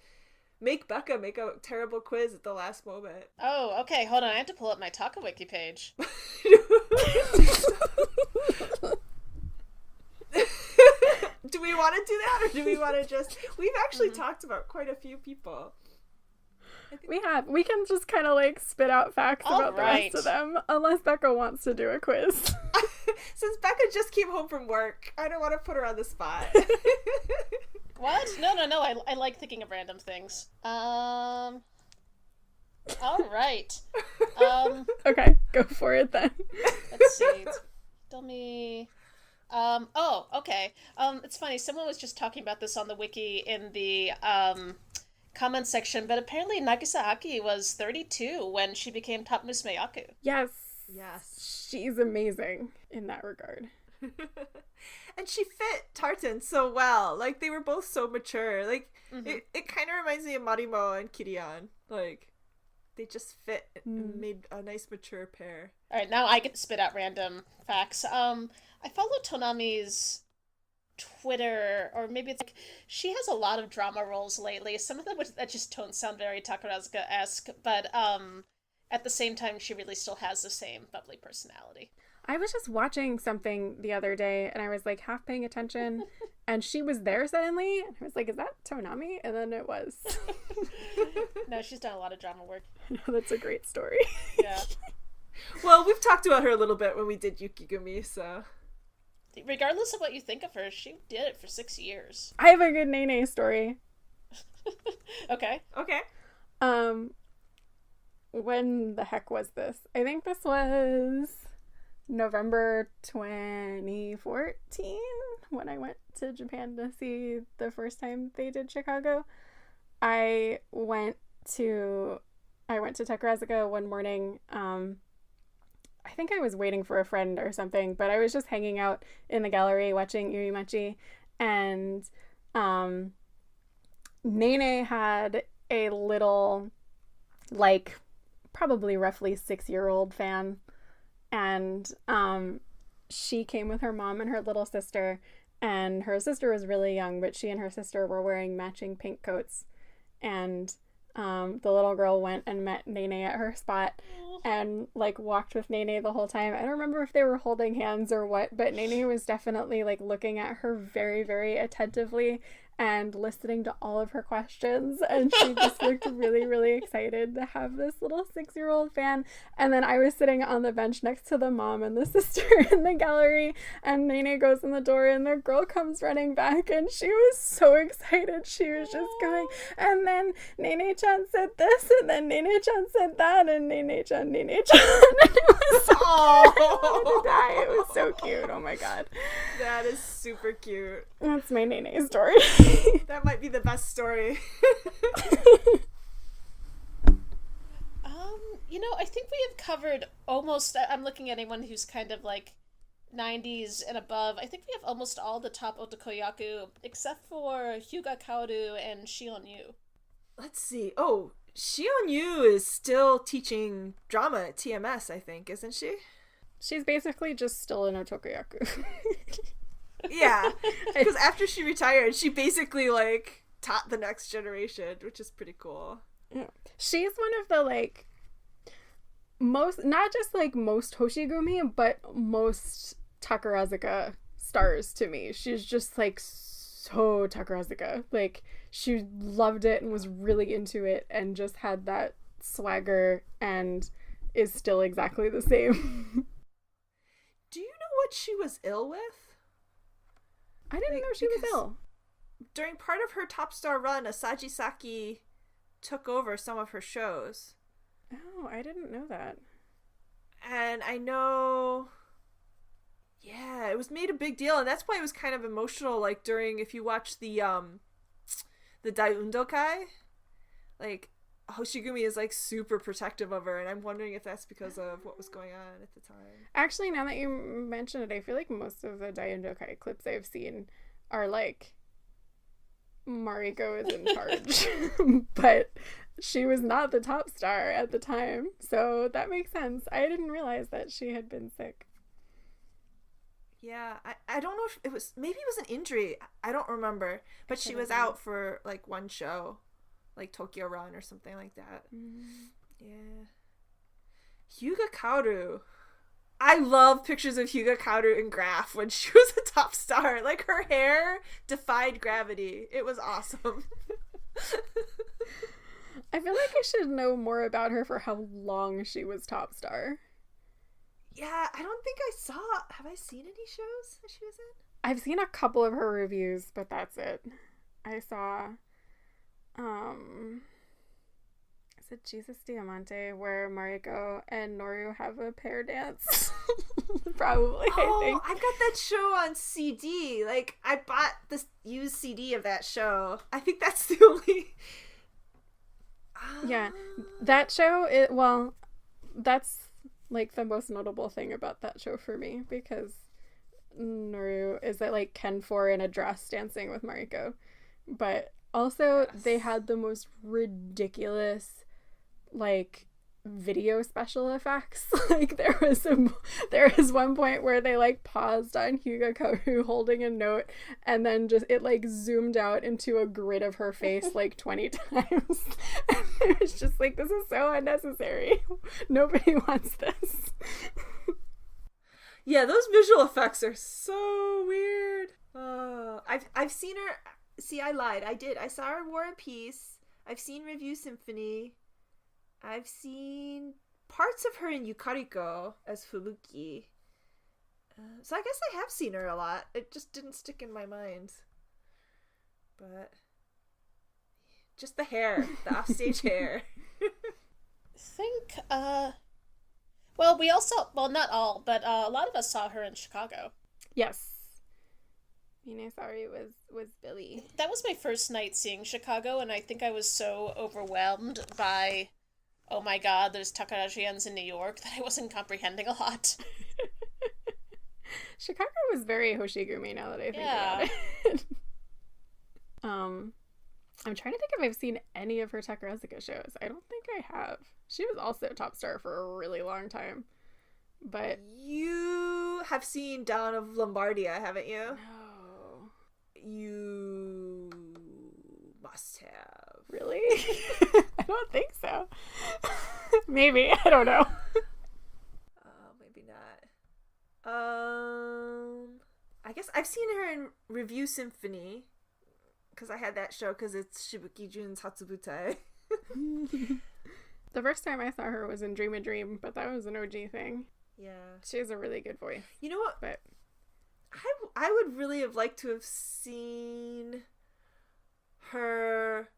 make Becca make a terrible quiz at the last moment. Oh, okay. Hold on. I have to pull up my Takawiki page. Do we want to do that, or do we want to just... We've actually talked about quite a few people. We have. We can just kind of like spit out facts about the rest of them, unless Becca wants to do a quiz. Since Becca just came home from work, I don't want to put her on the spot. What? No. I like thinking of random things. All right. Okay, go for it then. Let's see. Tell me... okay. It's funny, someone was just talking about this on the wiki in the, comment section, but apparently Nagisa Aki was 32 when she became top Musumeyaku. Yes. Yes. She's amazing in that regard. And she fit Tartan so well. Like, they were both so mature. Like, it kind of reminds me of Marimo and Kirian. Like, they just fit and made a nice mature pair. Alright, now I get to spit out random facts. I follow Tonami's Twitter, or maybe it's like she has a lot of drama roles lately. Some of them that just don't sound very Takarazuka-esque, but at the same time, she really still has the same bubbly personality. I was just watching something the other day, and I was like half paying attention, and she was there suddenly, and I was like, "Is that Tonami?" And then it was. No, she's done a lot of drama work. That's a great story. Yeah. Well, we've talked about her a little bit when we did Yukigumi, so. Regardless of what you think of her, she did it for 6 years. I have a good Nene story. Okay. When the heck was this? I think this was November 2014 when I went to Japan to see the first time they did Chicago. I went to Takarazuka one morning. I think I was waiting for a friend or something, but I was just hanging out in the gallery watching Urimachi, and Nene had a little, like, probably roughly 6-year-old fan, and she came with her mom and her little sister, and her sister was really young, but she and her sister were wearing matching pink coats, and the little girl went and met Nene at her spot and like walked with Nene the whole time. I don't remember if they were holding hands or what, but Nene was definitely like looking at her very, very attentively and listening to all of her questions, and she just looked really, really excited to have this little 6-year-old fan. And then I was sitting on the bench next to the mom and the sister in the gallery, and Nene goes in the door and the girl comes running back, and she was so excited. She was just going, and then Nene-chan said this, and then Nene-chan said that, and Nene-chan. And it was so I wanted to die. It was so cute. Oh my god. That is super cute. That's my Nene story. That might be the best story. I think we have covered almost, I'm looking at anyone who's kind of like 90s and above. I think we have almost all the top otakoyaku, except for Hyuga Kaoru and Shion Yu. Let's see. Oh, Shion Yu is still teaching drama at TMS, I think, isn't she? She's basically just still in Otokoyaku. Yeah, because after she retired, she basically, like, taught the next generation, which is pretty cool. Yeah. She's one of the, like, most, not just, like, most Hoshigumi, but most Takarazuka stars to me. She's just, like, so Takarazuka. Like, she loved it and was really into it and just had that swagger and is still exactly the same. Do you know what she was ill with? I didn't know she was ill. During part of her top star run, Asaji Saki took over some of her shows. Oh, I didn't know that. And I know... Yeah, it was made a big deal, and that's why it was kind of emotional, like, during, if you watch the Daiundokai, like, Hoshigumi is, like, super protective of her, and I'm wondering if that's because of what was going on at the time. Actually, now that you mention it, I feel like most of the Daiundokai clips I've seen are, like, Mariko is in charge. But she was not the top star at the time, so that makes sense. I didn't realize that she had been sick. Yeah, I don't know if it was, maybe it was an injury, I don't remember, but she was out for, like, one show, like Tokyo Run or something like that. Yeah. Hyuga Kaoru. I love pictures of Hyuga Kaoru in Graph when she was a top star. Like, her hair defied gravity. It was awesome. I feel like I should know more about her for how long she was top star. Yeah, I don't think I saw... Have I seen any shows that she was in? I've seen a couple of her reviews, but that's it. I saw... Is it Jesus Diamante where Mariko and Noru have a pair dance? Probably, I think. I've got that show on CD. Like, I bought this used CD of that show. I think that's the only... Yeah, that show, that's, like, the most notable thing about that show for me, because Noru is, like, Ken 4 in a dress dancing with Mariko. But also, they had the most ridiculous, like, video special effects. Like, there is one point where they, like, paused on Hyuga Kaoru holding a note, and then just it, like, zoomed out into a grid of her face like 20 times. And it was just like, this is so unnecessary. Nobody wants this. Yeah, those visual effects are so weird. I've seen her. See, I lied. I saw her War and Peace. I've seen Review Symphony. I've seen parts of her in Yukariko as Fubuki. So I guess I have seen her a lot. It just didn't stick in my mind. But just the hair, the offstage hair. I think, well, we also, well, not all, but a lot of us saw her in Chicago. Yes. Minasari was Billy. That was my first night seeing Chicago, and I think I was so overwhelmed by, oh my god, there's Takarajians in New York, that I wasn't comprehending a lot. Chicago was very Hoshigumi now that I think about it. I'm trying to think if I've seen any of her Takarazuka shows. I don't think I have. She was also top star for a really long time. But you have seen Dawn of Lombardia, haven't you? No. You must have. Really? I don't think so. Maybe. I don't know. Maybe not. I guess I've seen her in Review Symphony. Because I had that show because it's Shibuki Jun's Hatsubutai. The first time I saw her was in Dream a Dream, but that was an OG thing. Yeah. She has a really good voice. You know what? But I would really have liked to have seen her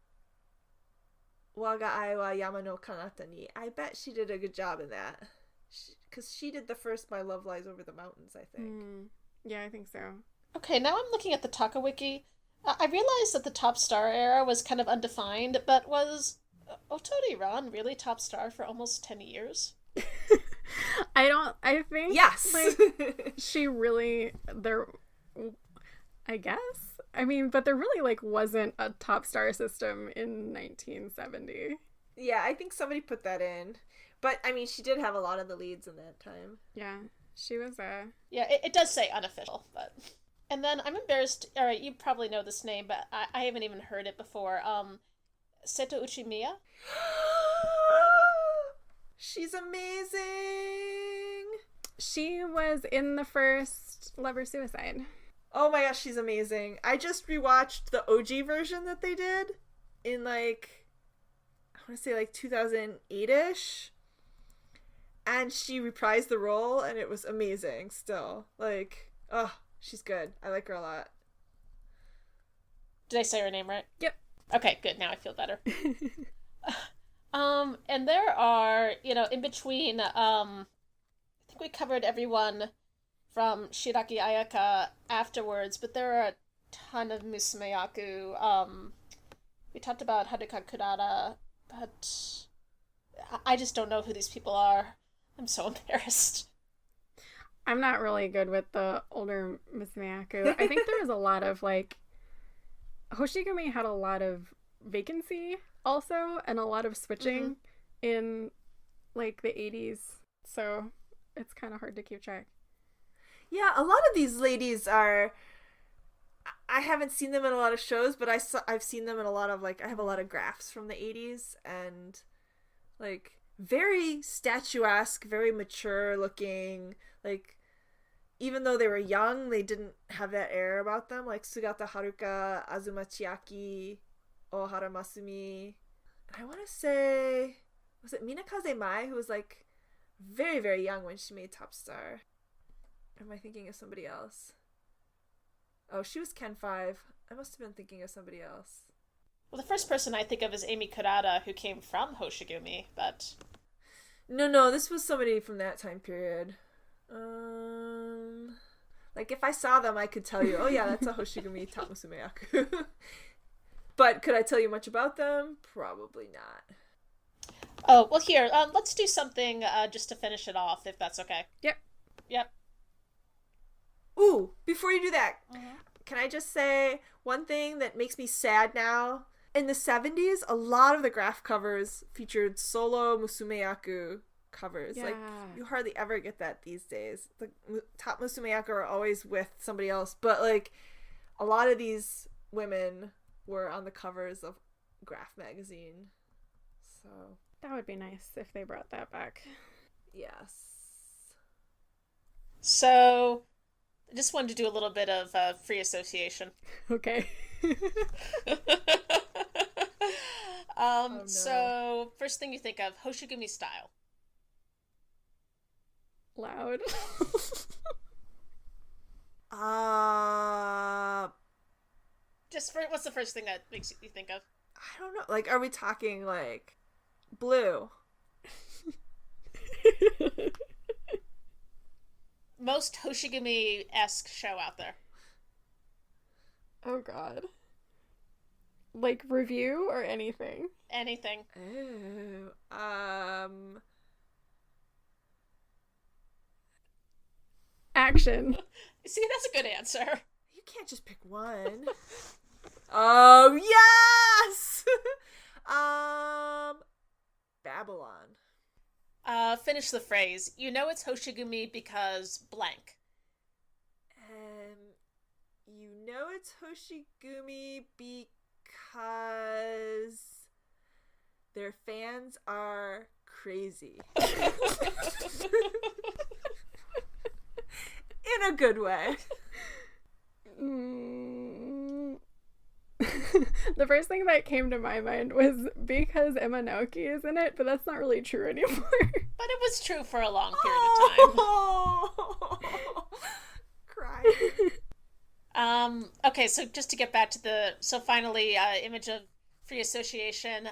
Waga Ai wa Yama no Kanata ni. I bet she did a good job in that. Because she did the first My Love Lies Over the Mountains, I think. Yeah, I think so. Okay, now I'm looking at the Takawiki. I realized that the top star era was kind of undefined, but was Otori-ran really top star for almost 10 years? I think yes. Like, she really, I guess. I mean, but there really, like, wasn't a top star system in 1970. Yeah, I think somebody put that in. But, I mean, she did have a lot of the leads in that time. Yeah. she was Yeah, it does say unofficial, but... And then I'm embarrassed, alright, you probably know this name, but I haven't even heard it before. Seto Uchimiya? She's amazing! She was in the first Lover Suicide. Oh my gosh, she's amazing. I just rewatched the OG version that they did in like, I want to say like 2008-ish. And she reprised the role and it was amazing still. Like, oh, she's good. I like her a lot. Did I say her name right? Yep. Okay, good. Now I feel better. And there are, in between, I think we covered everyone from Shiraki Ayaka afterwards, but there are a ton of Musumeyaku. We talked about Haruka Kurara, but I just don't know who these people are. I'm so embarrassed. I'm not really good with the older Musumeyaku. I think there was a lot of, like, Hoshigumi had a lot of vacancy also, and a lot of switching in, like, the 80s. So it's kind of hard to keep track. Yeah, a lot of these ladies are... I haven't seen them in a lot of shows, but I've seen them in a lot of, like, I have a lot of graphs from the 80s, and, like, very statuesque, very mature looking, like, even though they were young, they didn't have that air about them, like Sugata Haruka, Azuma Chiaki, Ohara Masumi. And I want to say, was it Minakaze Mai, who was, like, very, very young when she made Top Star? Or am I thinking of somebody else? Oh, she was Ken 5. I must have been thinking of somebody else. Well, the first person I think of is Amy Kurata, who came from Hoshigumi, but... No, this was somebody from that time period. Like, if I saw them, I could tell you, oh yeah, that's a Hoshigumi Top Musumeyaku. But could I tell you much about them? Probably not. Oh, well, here, let's do something just to finish it off, if that's okay. Yep. Ooh, before you do that, can I just say one thing that makes me sad now? In the 70s, a lot of the graph covers featured solo Musumeyaku covers. Yeah. Like, you hardly ever get that these days. The top Musumeyaku are always with somebody else, but, like, a lot of these women were on the covers of Graph magazine. So That would be nice if they brought that back. yes. So, I just wanted to do a little bit of free association. Okay. No. So, first thing you think of, Hoshigumi style. Loud. What's the first thing that makes you think of? I don't know. Like, are we talking, like, blue? Most Hoshigumi-esque show out there. Oh god. Like, review or anything? Anything. Oh, Action. See, that's a good answer. you can't just pick one. Oh, yes! Babylon. Finish the phrase. You know it's Hoshigumi because blank. You know it's Hoshigumi because their fans are crazy. In a good way. The first thing that came to my mind was because Emma Naoki is in it, but that's not really true anymore. But it was true for a long period of time. Crying. Okay, so just to get back to finally, image of free association,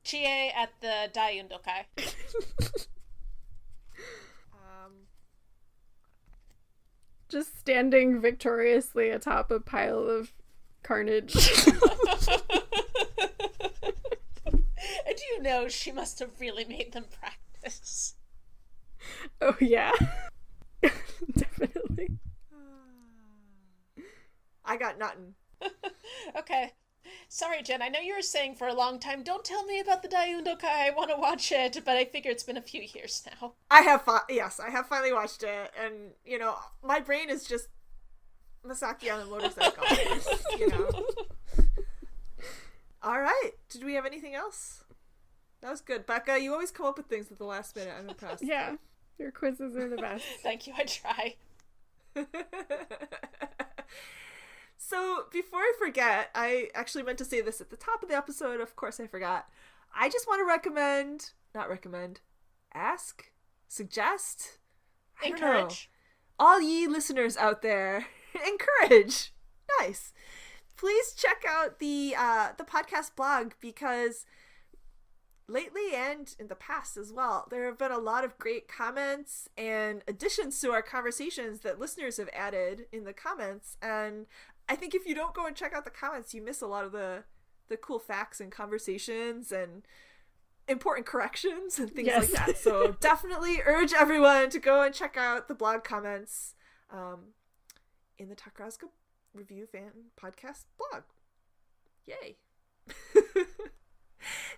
Chie at the Daiundokai. Just standing victoriously atop a pile of carnage. And you know she must have really made them practice. Oh, yeah. Definitely. I got nothing. Okay. Sorry, Jen, I know you were saying for a long time, don't tell me about the Daiundokai, I want to watch it, but I figure it's been a few years now. I have finally watched it, and, my brain is just Masaki on a motorcycle, All right, did we have anything else? That was good. Becca, you always come up with things at the last minute. I'm impressed. Yeah, your quizzes are the best. Thank you, I try. So, before I forget, I actually meant to say this at the top of the episode. Of course I forgot. I just want to Encourage. All ye listeners out there, encourage. Nice. Please check out the podcast blog, because lately and in the past as well, there have been a lot of great comments and additions to our conversations that listeners have added in the comments. And I think if you don't go and check out the comments, you miss a lot of the cool facts and conversations and important corrections and things like that. So definitely urge everyone to go and check out the blog comments in the Takarazuka Review Fan Podcast blog. Yay.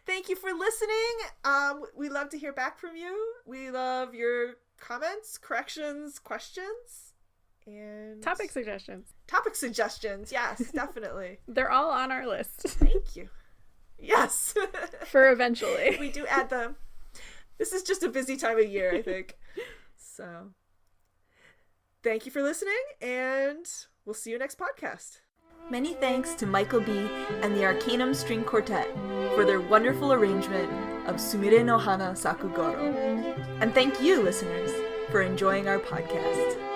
Thank you for listening. We love to hear back from you. We love your comments, corrections, questions, and Topic suggestions. Yes, definitely. They're all on our list. Thank you. Yes. For eventually. We do add them. This is just a busy time of year, I think. So, thank you for listening, and we'll see you next podcast. Many thanks to Michael B. and the Arcanum String Quartet for their wonderful arrangement of Sumire no Hana Sakugoro. And thank you, listeners, for enjoying our podcast.